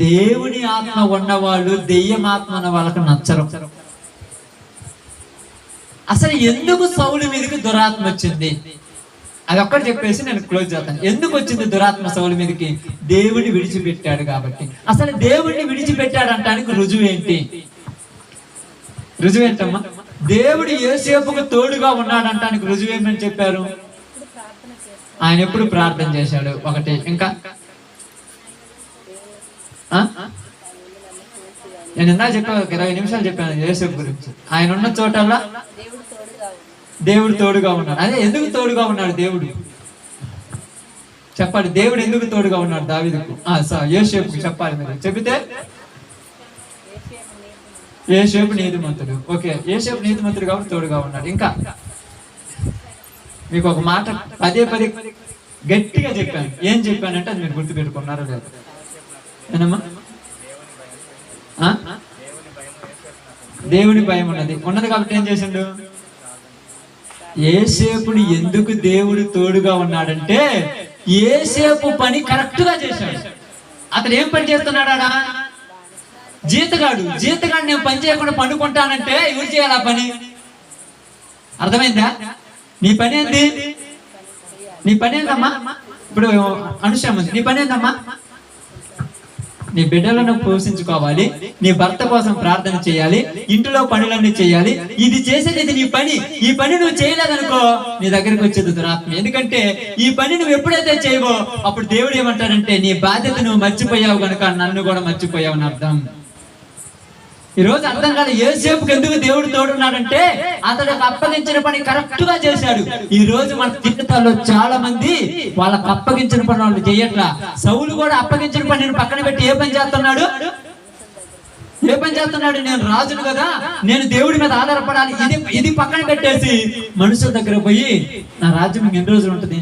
దేవుని ఆత్మ ఉన్నవాళ్ళు దెయ్యం ఆత్మ ఉన్న వాళ్ళకి నచ్చరు. అసలు ఎందుకు సౌలు మీదకి దురాత్మ వచ్చింది అది ఒక్కటి చెప్పేసి నేను క్లోజ్ చేస్తాను. ఎందుకు వచ్చింది దురాత్మ సౌలు మీదకి? దేవుడిని విడిచిపెట్టాడు కాబట్టి. అసలు దేవుడిని విడిచిపెట్టాడు అంటానికి రుజువేంటి? రుజువేంటమ్మా? దేవుడు యోసేపుకు తోడుగా ఉన్నాడు అంటానికి రుజువేమని చెప్పారు? ఆయన ఎప్పుడు ప్రార్థన చేశాడు ఒకటి. ఇంకా నేను ఇందా చెప్పాను, 20 నిమిషాలు చెప్పాను యోసేపు గురించి. ఆయన ఉన్న చోటల్లా దేవుడు తోడుగా ఉన్నాడు. అదే ఎందుకు తోడుగా ఉన్నాడు దేవుడు? చెప్పాలి. దేవుడు ఎందుకు తోడుగా ఉన్నాడు దావీదుకు? యోసేపుకు చెప్పాలి. మీరు చెబితే యోసేపు నీతిమంతుడు. ఓకే, యోసేపు నీతిమంతుడు కాబట్టి తోడుగా ఉన్నాడు. ఇంకా మీకు ఒక మాట పదే గట్టిగా చెప్పాను. ఏం చెప్పానంటే అది మీరు గుర్తుపెట్టుకున్నారో లేదు? ఏనమ్మా? దేవుని భయం ఉన్నది కాబట్టి ఏం చేసిండు? యోసేపుని ఎందుకు దేవుడు తోడుగా ఉన్నాడంటే యోసేపు పని కరెక్ట్ గా చేశాడు. అతను ఏం పని చేస్తున్నాడా? జీతగాడు నేను పని చేయకుండా పండుకుంటానంటే ఎవరు చేయాలి ఆ పని? అర్థమైందా? నీ పని ఏంది? నీ పని ఏందమ్మా? ఇప్పుడు అనుషమ్మ, నీ పని ఏందమ్మా? నీ బిడ్డలను పోషించుకోవాలి, నీ భర్త కోసం ప్రార్థన చేయాలి, ఇంటిలో పనులన్నీ చేయాలి. ఇది చేసేది నీ పని. ఈ పని నువ్వు చేయలేదనుకో నీ దగ్గరికి వచ్చేది దురాత్మ. ఎందుకంటే ఈ పని నువ్వు ఎప్పుడైతే చేయవో అప్పుడు దేవుడు ఏమంటాడంటే నీ బాధ్యత నువ్వు మర్చిపోయావు కనుక నన్ను కూడా మర్చిపోయావు అని అర్థం. ఈ రోజు అర్థం కాదు యోసేపుకి ఎందుకు దేవుడు తోడున్నాడంటే అతడికి అప్పగించిన పని కరెక్ట్ గా చేశాడు. ఈ రోజు మన జీవితాల్లో చాలా మంది వాళ్ళకి అప్పగించిన పని వాళ్ళు చేయట్లా. సౌలు కూడా అప్పగించిన పని నేను పక్కన పెట్టి ఏ పని చేస్తున్నాడు? నేను రాజును కదా, నేను దేవుడి మీద ఆధారపడాలి, ఇది పక్కన పెట్టేసి మనుషుల దగ్గర పోయి నా రాజ్యం ఎన్ని రోజులు ఉంటుంది,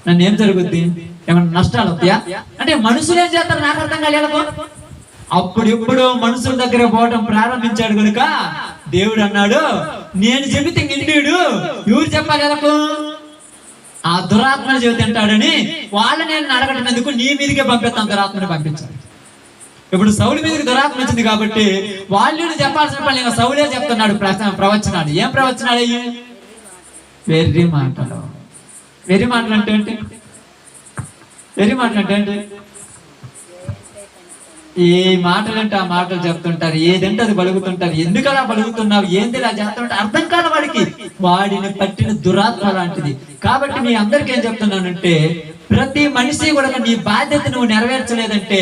నన్ను ఏం జరుగుద్ది, ఏమన్నా నష్టాలు వస్తాయా అంటే మనుషులు ఏం చేస్తారు నాకు అర్థం కాలేదు. అప్పుడెప్పుడు మనుషుల దగ్గర పోవడం ప్రారంభించాడు కనుక దేవుడు అన్నాడు నేను చెబితే నిండు ఎవరు చెప్పాలి ఎలకు? ఆ దురాత్మను చెబుతుంటాడని వాళ్ళని నేను అడగటం ఎందుకు, నీ మీదకే పంపిస్తాను, దురాత్మని పంపించాడు. ఇప్పుడు సౌలు మీదకి దురాత్మ వచ్చింది కాబట్టి వాళ్ళు చెప్పాల్సిన పని ఇంకా సౌలే చెప్తున్నాడు ప్రవచనాలు. ఏం ప్రవచనాలు అయ్యి? వెర్రి మాటలు. వెర్రి మాటలు అంటే ఏంటి? వెర్రి మాటలు అంటే ఏంటి? ఏ మాటలంటే ఆ మాటలు చెప్తుంటారు, ఏదంటే అది బలుగుతుంటారు. ఎందుకు అలా బలుగుతున్నావు, ఏంది ఇలా చేస్తుంటే అర్థం కాదు వాడికి. వాడిని పట్టిన దురాత్మ లాంటిది. కాబట్టి మీ అందరికీ ఏం చెప్తున్నానంటే ప్రతి మనిషి కూడా నీ బాధ్యత నువ్వు నెరవేర్చలేదంటే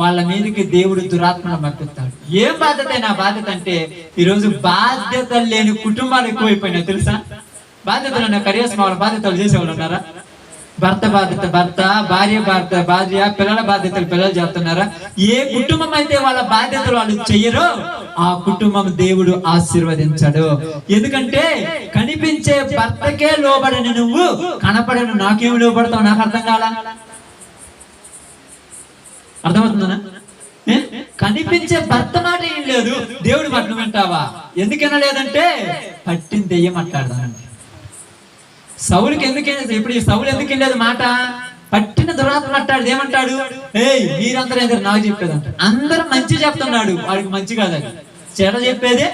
వాళ్ళ మీదకి దేవుడు దురాత్మను పంపిస్తాడు. ఏం బాధ్యత? నా బాధ్యత అంటే ఈరోజు బాధ్యతలు లేని కుటుంబాలు ఎక్కువైపోయినాయి తెలుసా? బాధ్యతలు ఉన్న కరియర్స్ వాళ్ళ బాధ్యతలు చేసేవాళ్ళు ఉన్నారా? భర్త బాధ్యత భర్త, భార్య, పిల్లల బాధ్యతలు పిల్లలు చేస్తున్నారా? ఏ కుటుంబం అయితే వాళ్ళ బాధ్యతలు వాళ్ళు చెయ్యరో ఆ కుటుంబం దేవుడు ఆశీర్వదించాడు. ఎందుకంటే కనిపించే భర్తకే లోబడని నువ్వు కనపడను నాకేమి లోబడతావు? నాకు అర్థం కాలా? అర్థమవుతుందా? కనిపించే భర్త మాట ఏం లేదు, దేవుడి మాట నువ్వు వింటావా? ఎందుకైనా లేదంటే పట్టిన దెయ్యం మాట్లాడదానండి. సౌలుకి ఎందుకైనా ఇప్పుడు ఈ సౌలు ఎందుకు వెళ్ళేది మాట? పట్టిన దురాత్మ అంటాడు. ఏమంటాడు? మీరందరూ ఎందుకు నాకు చెప్పేది అంటాడు. అందరూ మంచి చెప్తున్నాడు, వాడికి మంచి కాదని చెడ చెప్పేదే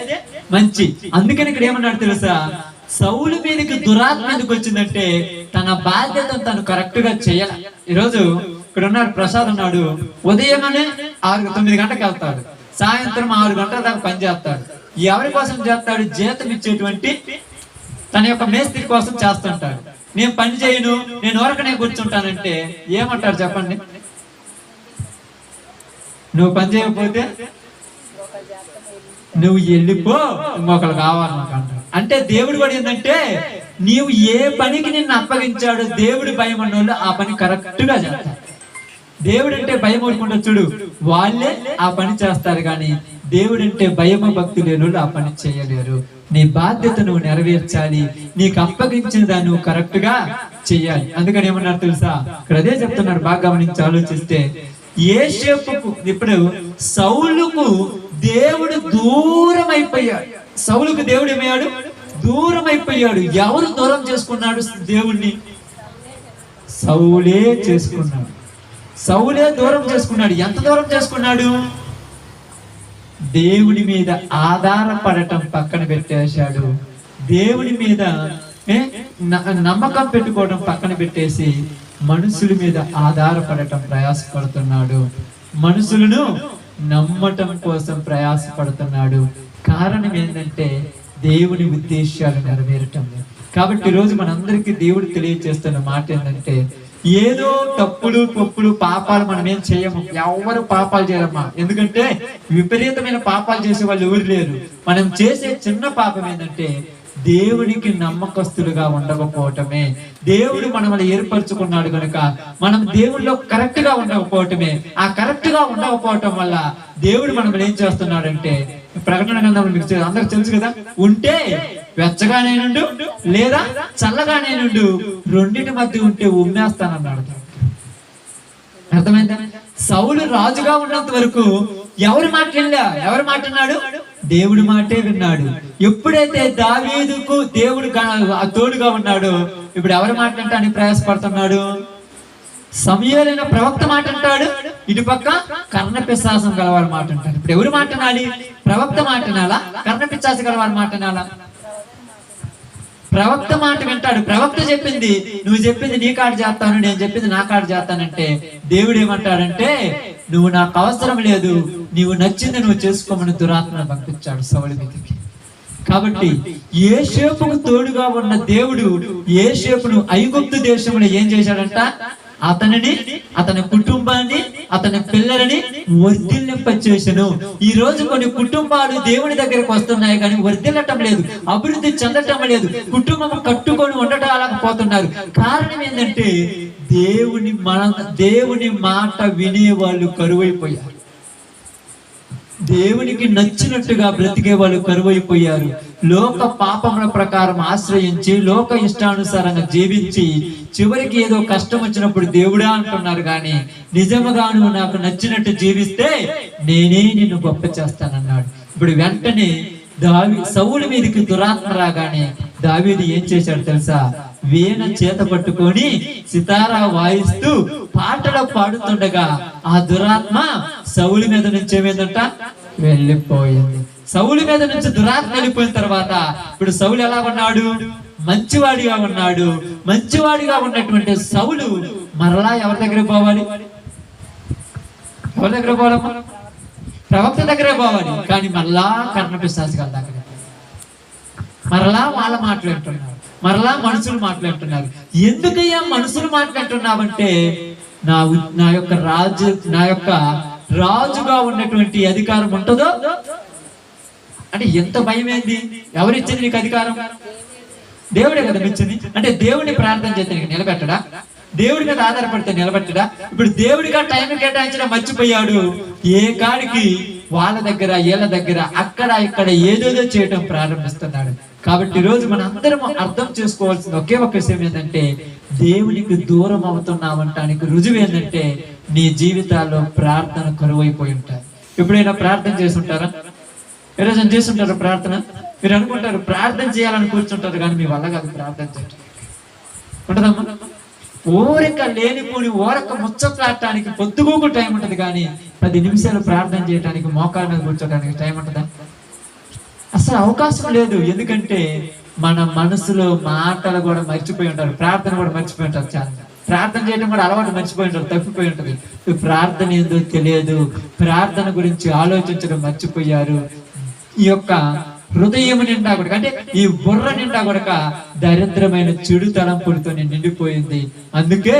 మంచి. అందుకని ఇక్కడ ఏమన్నాడు తెలుసా? సౌలు మీదకి దురాత్మ ఎందుకు వచ్చిందంటే తన బాధ్యతను తను కరెక్ట్ గా చేయాలి. ఈరోజు ఇక్కడ ఉన్నాడు ప్రసాద్ ఉన్నాడు, ఉదయమనే 9 గంటలకు వెళ్తాడు, సాయంత్రం 6 గంటల దాకా పని చేస్తాడు. ఎవరి కోసం చేస్తాడు? జీతం ఇచ్చేటువంటి తన యొక్క మేస్త్రి కోసం చేస్తుంటాడు. నేను పని చేయను, నేను ఊరకనే కూర్చుంటానంటే ఏమంటారు చెప్పండి? నువ్వు పని చేయకపోతే నువ్వు వెళ్ళిపో, ఇంకొకరు కావాలి నాకు అంటాడు. అంటే దేవుడు కూడా ఏంటంటే నీవు ఏ పనికి నిన్ను అప్పగించాడో దేవుడి భయం అన్నోళ్ళు ఆ పని కరెక్ట్ గా చేస్తారు. దేవుడు అంటే భయం ఊరుకుంటా చూడు, వాళ్ళే ఆ పని చేస్తారు. కానీ దేవుడు అంటే భయము భక్తి లేని ఆ పని చేయలేరు. నీ బాధ్యత నువ్వు నెరవేర్చాలి, నీకు అప్పగించిన దాన్ని నువ్వు కరెక్ట్ గా చెయ్యాలి. అందుకని ఏమన్నారు తెలుసా, ఇక్కడ అదే చెప్తున్నారు, బాగా గమనించి ఆలోచిస్తే. యోసేపుకు ఇప్పుడు సౌలుకు దేవుడు దూరం అయిపోయాడు. సౌలుకు దేవుడు ఏమయ్యాడు, దూరం అయిపోయాడు. ఎవరు దూరం చేసుకున్నాడు దేవుణ్ణి? సౌలే చేసుకున్నాడు. సౌలే దూరం చేసుకున్నాడు. ఎంత దూరం చేసుకున్నాడు? దేవుని మీద ఆధారపడటం పక్కన పెట్టేశాడు. దేవుని మీద నమ్మకం పెట్టుకోవడం పక్కన పెట్టేసి మనుషుల మీద ఆధారపడటం ప్రయాసపడుతున్నాడు. మనుషులను నమ్మటం కోసం ప్రయాసపడుతున్నాడు. కారణం ఏంటంటే దేవుని ఉద్దేశాలు నెరవేరటం లేదు. కాబట్టి ఈరోజు మనందరికీ దేవుడు తెలియజేస్తున్న మాట ఏంటంటే, ఏదో తప్పులు పప్పులు పాపాలు మనం ఏం చేయము. ఎవరు పాపాలు చేయరమ్మా. ఎందుకంటే విపరీతమైన పాపాలు చేసే వాళ్ళు ఎవరు లేరు. మనం చేసే చిన్న పాపం ఏంటంటే దేవునికి నమ్మకస్తులుగా ఉండకపోవటమే. దేవుడు మనల్ని ఏర్పరచుకున్నాడు కనుక మనం దేవుడిలో కరెక్ట్ గా ఉండకపోవటమే. ఆ కరెక్ట్ గా ఉండకపోవటం వల్ల దేవుడు మనం ఏం చేస్తున్నాడంటే, ప్రకటన గ్రంథంలో మీకు అందరికి తెలుసు కదా, ఉంటే వెచ్చగానే నుండు లేదా చల్లగానే నుండు, రెండింటి మధ్య ఉంటే ఉమ్మేస్తానన్నాడు. అర్థమైందా? సౌలు రాజుగా ఉన్నంత వరకు ఎవరి మాట వినలే. ఎవరి మాట విన్నాడు? దేవుడి మాటే విన్నాడు. ఎప్పుడైతే దావీదుకు దేవుడు తోడుగా ఉన్నాడో ఇప్పుడు ఎవరి మాట వింటానికి ప్రయాసపడుతున్నాడు? సమూయేలైన ప్రవక్త మాట అంటాడు, ఇటు పక్క కర్ణపిశాచం గలవారి మాట అంటాడు. ఇప్పుడు ఎవరి మాట వినాలి? ప్రవక్త మాట వినాలా, కర్ణపిశాచం గలవారి మాట వినాలా? ప్రవక్త మాట వింటాడు. ప్రవక్త చెప్పింది, నువ్వు చెప్పింది నీ కాడు చేస్తాను, నేను చెప్పింది నా కాడు చేస్తానంటే దేవుడు ఏమంటాడంటే, నువ్వు నాకు అవసరం లేదు, నీవు నచ్చింది నువ్వు చేసుకోమని దురాత్మను పంపించాడు సౌలు మీదకి. కాబట్టి యోసేపుకు తోడుగా ఉన్న దేవుడు యోసేపును ఐగుప్తు దేశంలో ఏం చేశాడంట? అతనిని, అతని కుటుంబాన్ని, అతని పిల్లలని వర్ధిల్లింపచేసెను. ఈ రోజు కొన్ని కుటుంబాలు దేవుని దగ్గరకు వస్తున్నాయి కానీ వర్ధిల్లటం లేదు, అభివృద్ధి చెందటం లేదు, కుటుంబం కట్టుకొని ఉండటాలేకపోతున్నారు. కారణం ఏంటంటే దేవుని మాట వినేవాళ్ళు కరువైపోయారు. దేవునికి నచ్చినట్టుగా బ్రతికే వాళ్ళు కరువైపోయారు. లోక పాపముల ప్రకారం ఆశ్రయించి లోక ఇష్టానుసారంగా జీవించి చివరికి ఏదో కష్టం వచ్చినప్పుడు దేవుడా అంటున్నారు కానీ నిజముగా నువ్వు నాకు నచ్చినట్టు జీవిస్తే నేనే నిన్ను గొప్ప చేస్తానన్నాడు. ఇప్పుడు వెంటనే సౌలు మీదకి దురాత్మ రాగానే దావీదు ఏం చేశాడు తెలుసా? వీణ చేత పట్టుకొని సితారా వాయిస్తూ పాటలు పాడుతుండగా ఆ దురాత్మ సౌలు మీద నుంచి ఏమైందంట? వెళ్ళిపోయింది. సౌలు మీద నుంచి దురాత్మ వెళ్ళిపోయిన తర్వాత ఇప్పుడు సౌలు ఎలా ఉన్నాడు? మంచివాడిగా ఉన్నాడు. మంచివాడిగా ఉన్నటువంటి సౌలు మరలా ఎవరి దగ్గర పోవాలి? ఎవరి దగ్గర పోవాలమ్మా? ప్రవక్త దగ్గరే పోవాలి. కానీ మరలా కర్ణపిశాచం గారి దగ్గర, మరలా వాళ్ళ మాట్లాడుతున్నారు, మరలా మనుషులు మాట్లాడుతున్నారు. ఎందుకయ్యా మనుషులు మాట్లాడుతున్నావంటే, నా యొక్క రాజుగా ఉన్నటువంటి అధికారం ఉంటుందో అంటే ఎంత భయం ఏంది? ఎవరిచ్చింది నీకు అధికారం? దేవుడే కదా ఇచ్చింది. అంటే దేవుడిని ప్రార్థన చేస్తే నీకు నిలబెట్టడా? దేవుడి మీద ఆధారపడితే నిలబెట్టడా? ఇప్పుడు దేవుడిగా టైం కేటాయించడం మర్చిపోయాడు. ఏ కాడికి వాళ్ళ దగ్గర, వీళ్ళ దగ్గర, అక్కడ ఇక్కడ ఏదేదో చేయటం ప్రారంభిస్తున్నాడు. కాబట్టి ఈ రోజు మన అందరం అర్థం చేసుకోవాల్సిన ఒకే ఒక విషయం ఏంటంటే, దేవునికి దూరం అవుతున్నామంటానికి రుజువు ఏంటంటే నీ జీవితాల్లో ప్రార్థన కరువైపోయి ఉంటాయి. ఎప్పుడైనా ప్రార్థన చేసి ఉంటారా? ఈరోజు చేస్తుంటారు ప్రార్థన. మీరు అనుకుంటారు ప్రార్థన చేయాలని కూర్చుంటారు కానీ మీ వల్ల కాదు ప్రార్థన చేయటం. ఉంటదమ్మా? ఓరిక లేనిపోని ఓరక ముచ్చట్లాడటానికి పొద్దుగూకు టైం ఉంటది కానీ 10 నిమిషాలు ప్రార్థన చేయడానికి మోకాళ్ళ మీద కూర్చోడానికి టైం ఉంటుందా? అసలు అవకాశం లేదు. ఎందుకంటే మన మనసులో మాటలు కూడా మర్చిపోయి ఉంటారు, ప్రార్థన కూడా మర్చిపోయి ఉంటారు. చాలా ప్రార్థన చేయడం కూడా అలవాటు మర్చిపోయి ఉంటారు, తప్పిపోయి ఉంటుంది. ప్రార్థన ఏందో తెలియదు, ప్రార్థన గురించి ఆలోచించడం మర్చిపోయారు. ఈ యొక్క హృదయం నిండా కూడా, అంటే ఈ బుర్ర నిండా కూడా దరిద్రమైన చెడు తలంపులతో నిండిపోయింది. అందుకే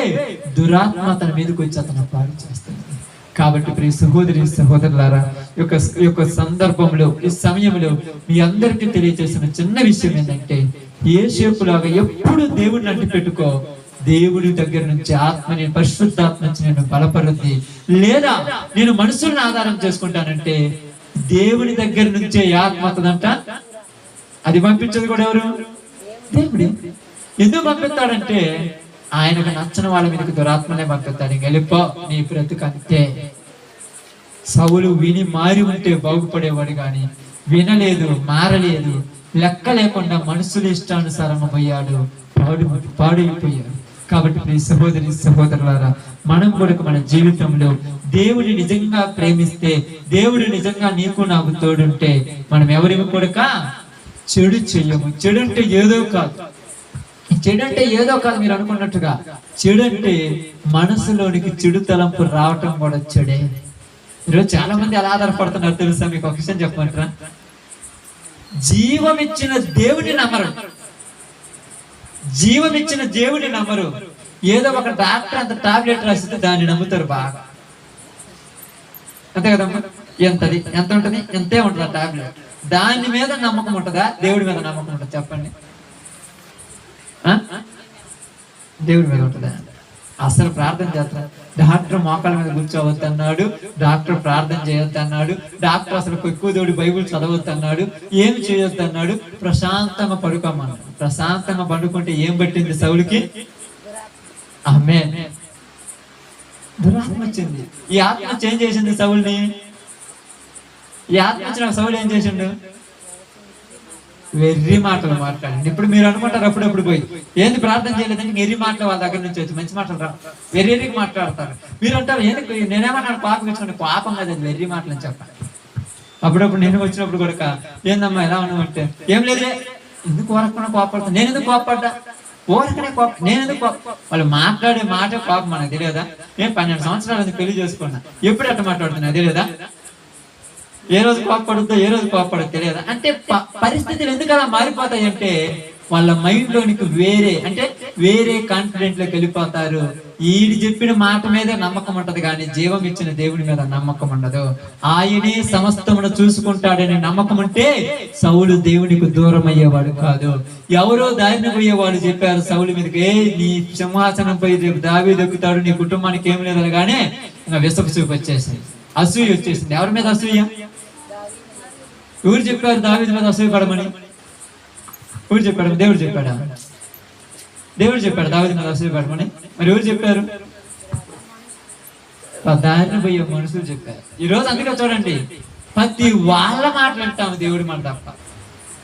దురాత్మ తన మీదకి వచ్చి అతను పాడు చేస్తుంది. కాబట్టి ప్రియ సహోదరి సహోదరులారా, ఈ యొక్క సందర్భంలో, ఈ సమయంలో మీ అందరికీ తెలియజేసిన చిన్న విషయం ఏంటంటే, యోసేపులాగా ఎప్పుడు దేవుడిని అంటి పెట్టుకో. దేవుడి దగ్గర నుంచి ఆత్మని, పరిశుద్ధాత్మ నుంచి నేను బలపరుద్ది. లేదా నేను మనుషులను ఆధారం చేసుకుంటానంటే దేవుని దగ్గర నుంచే ఈ ఆత్మ వస్తుందంట. అది పంపించేది కూడా ఎవరు? దేవుడు. ఎందుకు పంపిస్తాడంటే ఆయనకు నచ్చని వాళ్ళ మీదకి దురాత్మనే పంపిస్తాడు. ఇంక వెళ్ళిపో, నీ బ్రతుకు అంతే. సౌలు విని మారి ఉంటే బాగుపడేవాడు, కానీ వినలేదు, మారలేదు, లెక్క లేకుండా మనుషులు ఇష్టానుసారంగా పోయాడు, పాడైపోయాడు. కాబట్టి ప్రియ సహోదరి సహోదరులారా, మనం కూడా మన జీవితంలో దేవుడిని నిజంగా ప్రేమిస్తే, దేవుడు నిజంగా నీకు నాకు తోడుంటే, మనం ఎవరికి కూడా చెడు చెయ్యము. చెడు అంటే ఏదో కాదు, చెడు అంటే ఏదో కాదు మీరు అనుకున్నట్టుగా. చెడు అంటే మనసులోనికి చెడు తలంపు రావటం కూడా చెడే. ఈరోజు చాలా మంది ఎలా ఆధారపడుతున్నారు తెలుసా? మీకు ఒక విషయం చెప్పమంటారా? జీవమిచ్చిన దేవుడిని నమ్మరు, జీవమిచ్చిన దేవుడిని నమ్మరు. ఏదో ఒక డాక్టర్ అంత టాబ్లెట్ రాసిస్తే దాన్ని నమ్ముతారు బాగా, అంతే కదమ్మా? ఎంత ఉంటుంది? ఎంతే ఉంటుంది ఆ టాబ్లెట్. దాని మీద నమ్మకం ఉంటుందా? దేవుడి మీద నమ్మకం ఉంటుంది? చెప్పండి. దేవుడి మీద ఉంటుందా? అసలు ప్రార్థన చేస్తారు. డాక్టర్ మోకాళ్ళ మీద కూర్చోవద్దు అన్నాడు, డాక్టర్ ప్రార్థన చేయొద్దు అన్నాడు, డాక్టర్ అసలు ఎక్కువ దేవుడి బైబుల్ చదవద్దు అన్నాడు, ఏం చేయొద్దు అన్నాడు, ప్రశాంతంగా పడుకోమన్నాడు. ప్రశాంతంగా పడుకుంటే ఏం పట్టింది సౌలుకి? ఆమేన్. దురాత్మ వచ్చింది. ఈ ఆత్మ చేంజ్ చేసింది సౌలుని. ఈ ఆత్మ వచ్చిన సౌలు ఏం చేసిండు? వెర్రి మాటలు మాట్లాడండి. ఇప్పుడు మీరు అనుకుంటారు అప్పుడప్పుడు పోయి, ఏంది ప్రార్థన చేయలేదంటే వెర్రి మాటలు వాళ్ళ దగ్గర నుంచి వచ్చి మంచి మాటలు రా, వెర్రికి మాట్లాడతారు. మీరు అంటారు ఏంటి, నేనేమన్నాను పాపం ఇచ్చిన పాపం కదా వెర్రి మాటలు అని చెప్పాలి. అప్పుడప్పుడు నేను వచ్చినప్పుడు కూడా, ఏందమ్మా ఎలా ఉన్నామంటే, ఏం లేదే, ఎందుకు ఓరకుండా కోపడతాను, నేను ఎందుకు కోపడ్డా, ఓరకనే నేను ఎందుకు వాళ్ళు మాట్లాడే మాట కోపం మనకు తెలియదా? నేను 12 సంవత్సరాలు పెళ్లి చేసుకున్నా, ఎప్పుడు అట్లా మాట్లాడుతున్నా తెలియదా? ఏ రోజు కోపడుద్దో ఏ రోజు కోపడదో తెలియదా? అంటే పరిస్థితులు ఎందుకు అలా మారిపోతాయి అంటే వాళ్ళ మైండ్ లోనికి వేరే కాన్ఫిడెంట్ లోకి వెళ్ళిపోతారు. ఈడు చెప్పిన మాట మీదే నమ్మకం ఉంటది, కానీ జీవం ఇచ్చిన దేవుడి మీద నమ్మకం ఉండదు. ఆయనే సమస్తమును చూసుకుంటాడని నమ్మకం ఉంటే సౌలు దేవునికి దూరం అయ్యేవాడు కాదు. ఎవరో దారిని పోయేవాడు చెప్పారు సౌలు మీదకి, నీ సింహాసనం పై రేపు దావీదు ఎక్కుతాడు, నీ కుటుంబానికి ఏం లేదు కానీ ఇంకా విసపు చూపు వచ్చేసింది, అసూయ వచ్చేసింది. ఎవరి మీద అసూయ? ఎవరు చెప్పారు దావీదు మీద అసూయ పడమని? ఎవరు చెప్పాడు? దేవుడు చెప్పాడా? దేవుడు చెప్పాడు దావీదు మీద అసూయ పడమని? మరి ఎవరు చెప్పారు? దారిని పోయే మనుషులు చెప్పారు. ఈ రోజు అందుకే చూడండి, ప్రతి వాళ్ళ మాటలు అంటాము దేవుడి మాట తప్ప,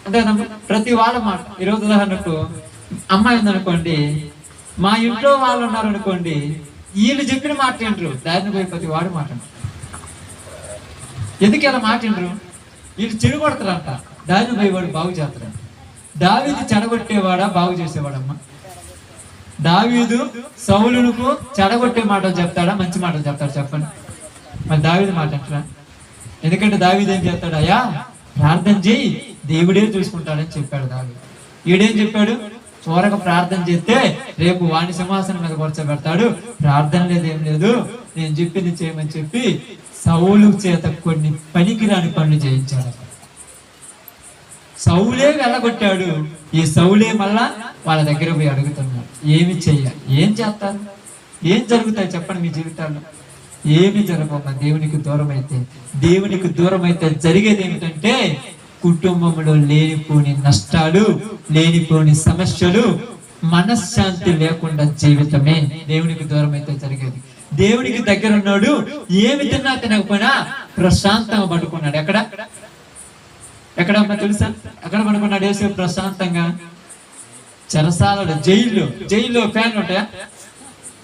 అంతే కదా? ప్రతి వాళ్ళ మాట. ఈరోజు ఉదాహరణకు అమ్మాయి ఉందనుకోండి, మా ఇంట్లో వాళ్ళు ఉన్నారు అనుకోండి, వీళ్ళు చెప్పిన మాట ఏంటారు, దారిని పోయి ప్రతి వాడు మాట. ఎందుకు ఇలా మాటిండ్రు? వీళ్ళు చెడగొడతారంట, దారిని పోయేవాడు బాగు చేస్తారంట. దావీదు చెడగొట్టేవాడా బాగు చేసేవాడమ్మా? దావీదు సౌలుకు చెడగొట్టే మాటలు చెప్తాడా మంచి మాటలు చెప్తాడు? చెప్పండి. మరి దావీదు మాట అంటారా? ఎందుకంటే దావీదు ఏం చేస్తాడు? అయ్యా ప్రార్థన చేయి, దేవుడే చూసుకుంటాడని చెప్పాడు దావీదు. ఈడేం చెప్పాడు? త్వరగా ప్రార్థన చేస్తే రేపు వాణి సింహాసనం మీద కూర్చోబెడతాడు, ప్రార్థన లేదేం లేదు, నేను చెప్పింది చేయమని చెప్పి సౌలు చేత కొన్ని పనికిరాని పనులు చేయించాడు. సౌలే వెళ్ళగొట్టాడు. ఈ సౌలే మళ్ళా వాళ్ళ దగ్గర పోయి అడుగుతున్నాడు, ఏమి చెయ్యాలి, ఏం చేస్తారు, ఏం జరుగుతాయి చెప్పండి మీ జీవితాల్లో? ఏమి జరగమ్మా దేవునికి దూరం అయితే. దేవునికి దూరం అయితే జరిగేది ఏమిటంటే కుటుంబంలో లేనిపోని నష్టాలు, లేనిపోని సమస్యలు, మనశ్శాంతి లేకుండా జీవితమే దేవునికి దూరం అయితే జరిగేది. దేవునికి దగ్గర ఉన్నాడు, ఏమి తిన్నా తినకపోయినా ప్రశాంతంగా పడుకున్నాడు. ఎక్కడమ్మా తెలుసా? ఎక్కడ పడుకున్నాడు యేసు ప్రశాంతంగా? చెరసాలలో, జైల్లో ఫ్యాన్లు ఉంటాయా?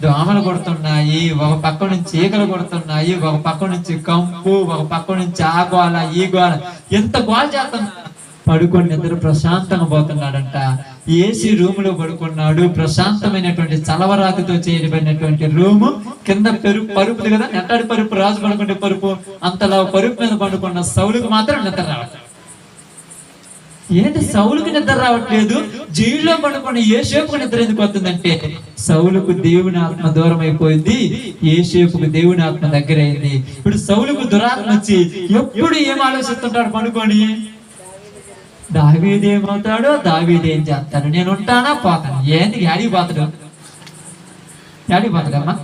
దోమలు కొడుతున్నాయి, ఒక పక్క నుంచి ఈగలు కొడుతున్నాయి, ఒక పక్క నుంచి కంపు, ఒక పక్క నుంచి ఆ గోల ఈ గోల, ఎంత గోల చేస్తాం. పడుకొని నిద్ర ప్రశాంతంగా పోతున్నాడంట. ఏసీ రూమ్ లో పడుకున్నాడు. ప్రశాంతమైనటువంటి చలవరాతితో చేయబడినటువంటి రూము, కింద పరుపుది కదా, నెట్టాడి పరుపు, రాజు పడుకుంటే పరుపు, అంతలా పరుపు మీద పడుకున్న సౌలుకు మాత్రం నిద్ర రావట్లేదు. ఏంటి సౌలుకు నిద్ర రావట్లేదు? జైల్లో పడుకుని యోసేపుకు నిద్ర ఎందుకు వస్తుందంటే సౌలుకు దేవుని ఆత్మ దూరం అయిపోయింది, యోసేపుకు దేవుని ఆత్మ దగ్గర అయింది. ఇప్పుడు సౌలుకు దురాత్మ వచ్చి ఎప్పుడు ఏం ఆలోచిస్తుంటాడు పడుకొని? దావీదు ఏమవుతాడో, దావీదు ఏం చేస్తాడు, నేను ఉంటానా పోతాను. ఏంది యాడికి పోతాడు? యాడికి పోతాడమ్మా?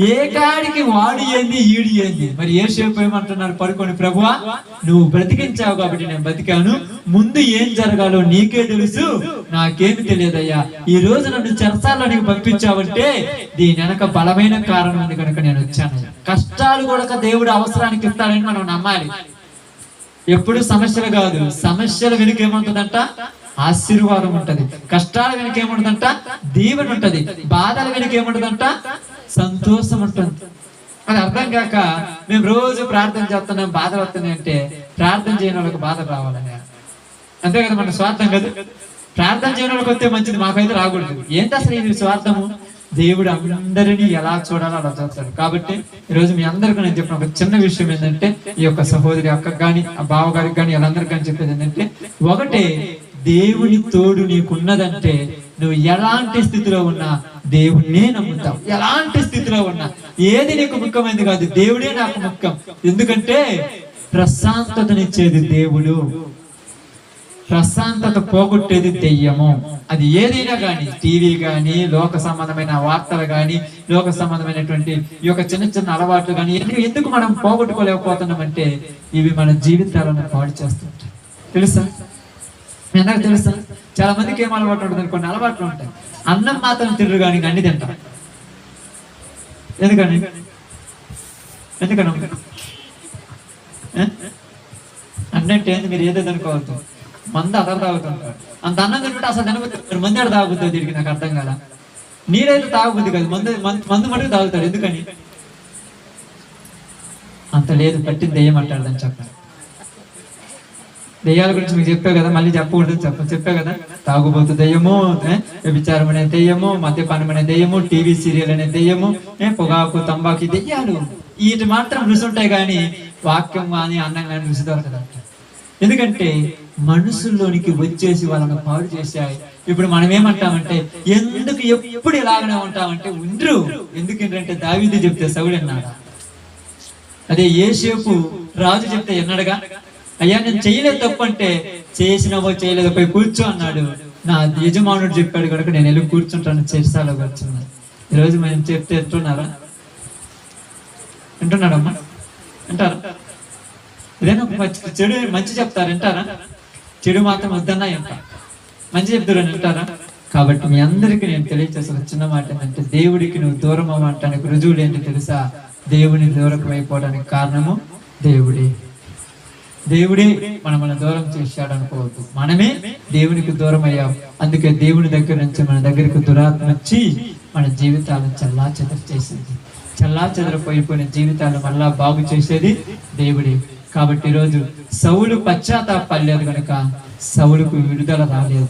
ఏ కాడికి వాడు ఏంది ఈడు ఏంది. మరి యోసేపు ఏమంటున్నారు, పడుకొని ప్రభువా నువ్వు బ్రతికించావు కాబట్టి నేను బతికాను, ముందు ఏం జరగాలో నీకే తెలుసు, నాకేమి తెలియదయ్యా. ఈ రోజు నన్ను చెరసాలనికి పంపించావంటే దీని వెనక బలమైన కారణం ఉంది కనుక నేను వచ్చాను. కష్టాలు కూడా దేవుడు అవసరానికి ఇస్తాడని మనం నమ్మాలి. ఎప్పుడు సమస్యలు కాదు, సమస్యల వెనుక ఏముంటుందంట, ఆశీర్వాదం ఉంటది. కష్టాల వెనుక ఏముంటుందంట, దీవెన ఉంటది. బాధల వెనుక ఏముంటుందంట, సంతోషం ఉంటుంది. అది అర్థం కాక మేము రోజు ప్రార్థన చేస్తున్నాం, బాధలు వస్తున్నాయి అంటే ప్రార్థన చేయని వాళ్ళకి బాధ రావాలని, అంతే కదా, మన స్వార్థం కదా. ప్రార్థన చేయని వాళ్ళకి వస్తే మంచిది, మాకైతే రాకూడదు. ఏంటి అసలు ఇది స్వార్థము? దేవుడు అందరినీ ఎలా చూడాలో అలా చూస్తాడు. కాబట్టి ఈరోజు మీ అందరికీ నేను చెప్పిన ఒక చిన్న విషయం ఏంటంటే, ఈ యొక్క సహోదరి అక్కకు కానీ ఆ బావగారికి కానీ వాళ్ళందరికీ కానీ చెప్పేది ఏంటంటే, ఒకటే, దేవుని తోడు నీకున్నదంటే నువ్వు ఎలాంటి స్థితిలో ఉన్నా దేవుణ్ణే నమ్ముతావు. ఎలాంటి స్థితిలో ఉన్నా ఏది నీకు ముఖ్యమైనది కాదు, దేవుడే నాకు ముఖ్యం. ఎందుకంటే ప్రశాంతతనిచ్చేది దేవుడు, ప్రశాంతత పోగొట్టేది దెయ్యము. అది ఏదైనా కానీ, టీవీ కానీ, లోక సంబంధమైన వార్తలు కానీ, లోక సంబంధమైనటువంటి ఈ యొక్క చిన్న చిన్న అలవాట్లు కానీ, ఎందుకు మనం పోగొట్టుకోలేకపోతున్నామంటే ఇవి మన జీవితాలను పాడు చేస్తుంటాయి. తెలుసా? మీ అందరికి తెలుసా? చాలా మందికి ఏం అలవాటు ఉంటుంది, కొన్ని అలవాట్లు ఉంటాయి. అన్నం మాత్రం తిర్రు కానీ అన్ని తింటారు. ఎందుకని అన్నంటే మీరు ఏదో అనుకోవద్దు, మందు అదర్ తాగుతుంటారు. అంత అన్నం తింటుంటే అసలు తినబుద్ది, మంది ఆడ తాగుతుంది. తిరిగి నాకు అర్థం కాల. నీరైతే తాగుబుద్ది కాదు, మందు మటుకు తాగుతారు. ఎందుకని? అంత లేదు, పట్టింది దెయ్యం అంటాడని చెప్పారు. దెయ్యాల గురించి మీకు చెప్పే కదా, మళ్ళీ చెప్పకూడదు చెప్పే కదా. తాగుబోతు దెయ్యము, విచారం అనే దెయ్యము, మద్యపానం అనే దెయ్యము, టీవీ సీరియల్ అనే దెయ్యము, పొగాకు తంబాకు దెయ్యాలు. వీటి మాత్రం రుచి ఉంటాయి కానీ వాక్యం కానీ అన్నం కానీ రుచి దొరకదంట. ఎందుకంటే మనుషుల్లోనికి వచ్చేసి వాళ్ళని పాడు చేశాయి. ఇప్పుడు మనం ఏమంటామంటే, ఎందుకు ఎప్పుడు ఇలాగనే ఉంటామంటే ఉండ్రు. ఎందుకంటే దావీదు చెప్తే సౌలు అన్నాడా? అదే యోసేపు రాజు చెప్తే ఎన్నడగా, అయ్యా నేను చేయలేదు తప్పు అంటే, చేసినావో చేయలేదో పోయి కూర్చో అన్నాడు. నా యజమానుడు చెప్పాడు కనుక నేను వెళ్ళి కూర్చుంటాను, చెరసాలో కూర్చున్నాను. ఈరోజు మేము చెప్తే వింటున్నారా? వింటున్నాడమ్మా? వింటారా? ఇదేనా చెడు మంచి చెప్తారు వింటారా? చెడు మాత్రం వద్దన్నా వింటారు, మంచి చెప్తారని వింటారా? కాబట్టి మీ అందరికీ నేను తెలియచేసిన చిన్న మాట ఏంటంటే, దేవుడికి నువ్వు దూరం అవ్వటానికి రుజువులు ఏంటి తెలుసా? దేవుని దూరం అయిపోవడానికి కారణము దేవుడే. దేవుడే మనల్ని దూరం చేశాడు అనుకోవద్దు, మనమే దేవునికి దూరం అయ్యాం. అందుకే దేవుని దగ్గర నుంచి మన దగ్గరికి దురాత్మ వచ్చి మన జీవితాలను చల్లా చెదర చేసింది. చల్లా చెదరపోయిపోయిన జీవితాలు మళ్ళా బాగు చేసేది దేవుడే. కాబట్టి ఈరోజు సౌలు పశ్చాత్తాపడలేదు కనుక సౌలుకు విడుదల రాలేదు.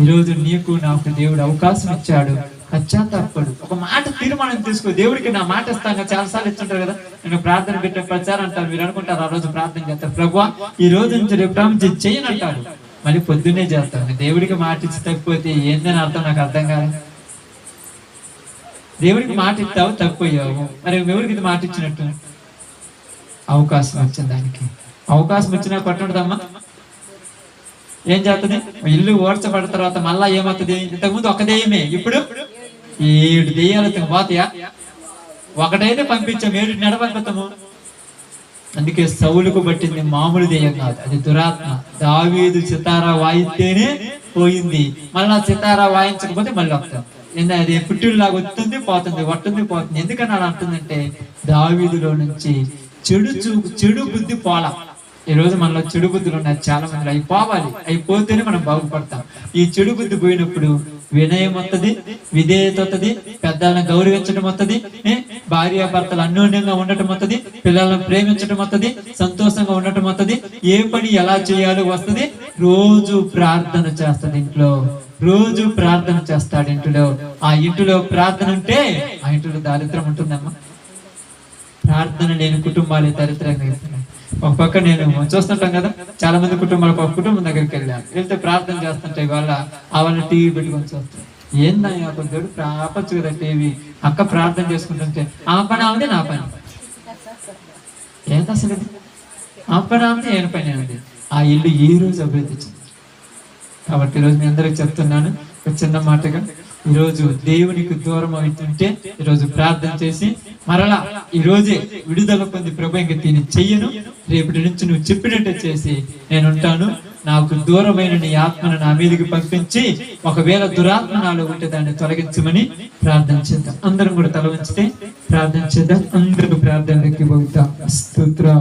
ఈరోజు నీకు నాకు దేవుడు అవకాశం ఇచ్చాడు, పశ్చాత్తాపడు. ఒక మాట తీర్మానం తీసుకో. దేవుడికి నా మాట ఇస్తాను, చాలాసార్లు ఇస్తుంటారు కదా. నేను ప్రార్థన పెట్టే ప్రచారం అంటారు, మీరు అనుకుంటారు ఆ రోజు ప్రార్థన చేస్తారు, ప్రభువా ఈ రోజు నుంచి రేపు నుంచి చేయను అంటారు, మళ్ళీ పొద్దున్నే చేస్తాను. దేవుడికి మాట ఇచ్చి తప్పిపోతే ఏందని అర్థం నాకు అర్థం కాదు. దేవుడికి మాట ఇస్తావు తప్పిపోయావు, మరి ఎవరికి ఇది మాట ఇచ్చినట్టు? అవకాశం వచ్చింది, దానికి అవకాశం వచ్చినా కొట్టడదమ్మా ఏం చేస్తుంది? ఇల్లు ఓడ్చబడిన తర్వాత మళ్ళా ఏమవుతుంది? ఇంతకుముందు ఒక దెయ్యమే, ఇప్పుడు 7 దెయ్యాలతో పోతాయా? ఒకటైతే పంపించాం, 7 నడపంపతాము. అందుకే సౌలుకు పట్టింది మామూలు దెయ్యం కాదు, అది దురాత్మ. దావీదు సితారా వాయిస్తేనే పోయింది, మళ్ళా సితారా వాయించకపోతే మళ్ళీ వస్తుంది. అది పుట్టిల్లాగా వస్తుంది పోతుంది, వస్తుంది పోతుంది. ఎందుకని అలా అంటుందంటే, దావీదులో నుంచి చెడు బుద్ధి పోలా. ఈ రోజు మనలో చెడు బుద్ధులు ఉన్నాయి చాలా మంది, అవి పోవాలి. అవి పోతేనే మనం బాగుపడతాం. ఈ చెడు బుద్ధి పోయినప్పుడు వినయం వస్తుంది, విధేయత వస్తుంది, పెద్దలను గౌరవించడం వస్తుంది, భార్యాభర్తలు అన్యోన్యంగా ఉండటం వస్తుంది, పిల్లలను ప్రేమించడం వస్తుంది, సంతోషంగా ఉండటం వస్తుంది, ఏ పని ఎలా చేయాలో వస్తుంది. రోజు ప్రార్థన చేస్తుంది ఇంట్లో, రోజు ప్రార్థన చేస్తాడు ఇంటిలో. ఆ ఇంటిలో ప్రార్థన ఉంటే ఆ ఇంటిలో దారిద్రం ఉంటుందమ్మా. ప్రార్థన లేని కుటుంబాలే దరిద్రంగా వెళ్తున్నాయి. ఒక పక్క నేను చూస్తుంటాం కదా, చాలా మంది కుటుంబాలకు ఒక కుటుంబం దగ్గరికి వెళ్తే ప్రార్థన చేస్తుంటాయి, వాళ్ళ టీవీ పెట్టుకొని చూస్తాం. ఏందయ్యా కొద్దిగా ఆపచ్చు కదా టీవీ, అక్క ప్రార్థన చేసుకుంటుంటే ఆ పని ఆమెదే నా పని ఏంటి అసలు? ఆ పని ఆమెదే ఏం పని ఉంది? ఆ ఇల్లు ఏ రోజు అభివృద్ధి చెంది. కాబట్టి ఈరోజు మీ అందరికి చెప్తున్నాను ఒక చిన్న మాటగా, ఈరోజు దేవునికి దూరం అవుతుంటే ఈరోజు ప్రార్థన చేసి మరలా ఈ రోజే విడుదల పొంది ప్రభు ఇంక దీన్ని చెయ్యను, రేపటి నుంచి నువ్వు చెప్పినట్టు చేసి నేను ఉంటాను, నాకు దూరమైన నీ ఆత్మను నా మీదకి పంపించి ఒకవేళ దురాత్మ నాలో ఉంటే దాన్ని తొలగించమని ప్రార్థన చేద్దాం. అందరం కూడా తల వంచితే ప్రార్థన చేద్దాం. అందరూ ప్రార్థనకి పోతాం. స్తోత్రం.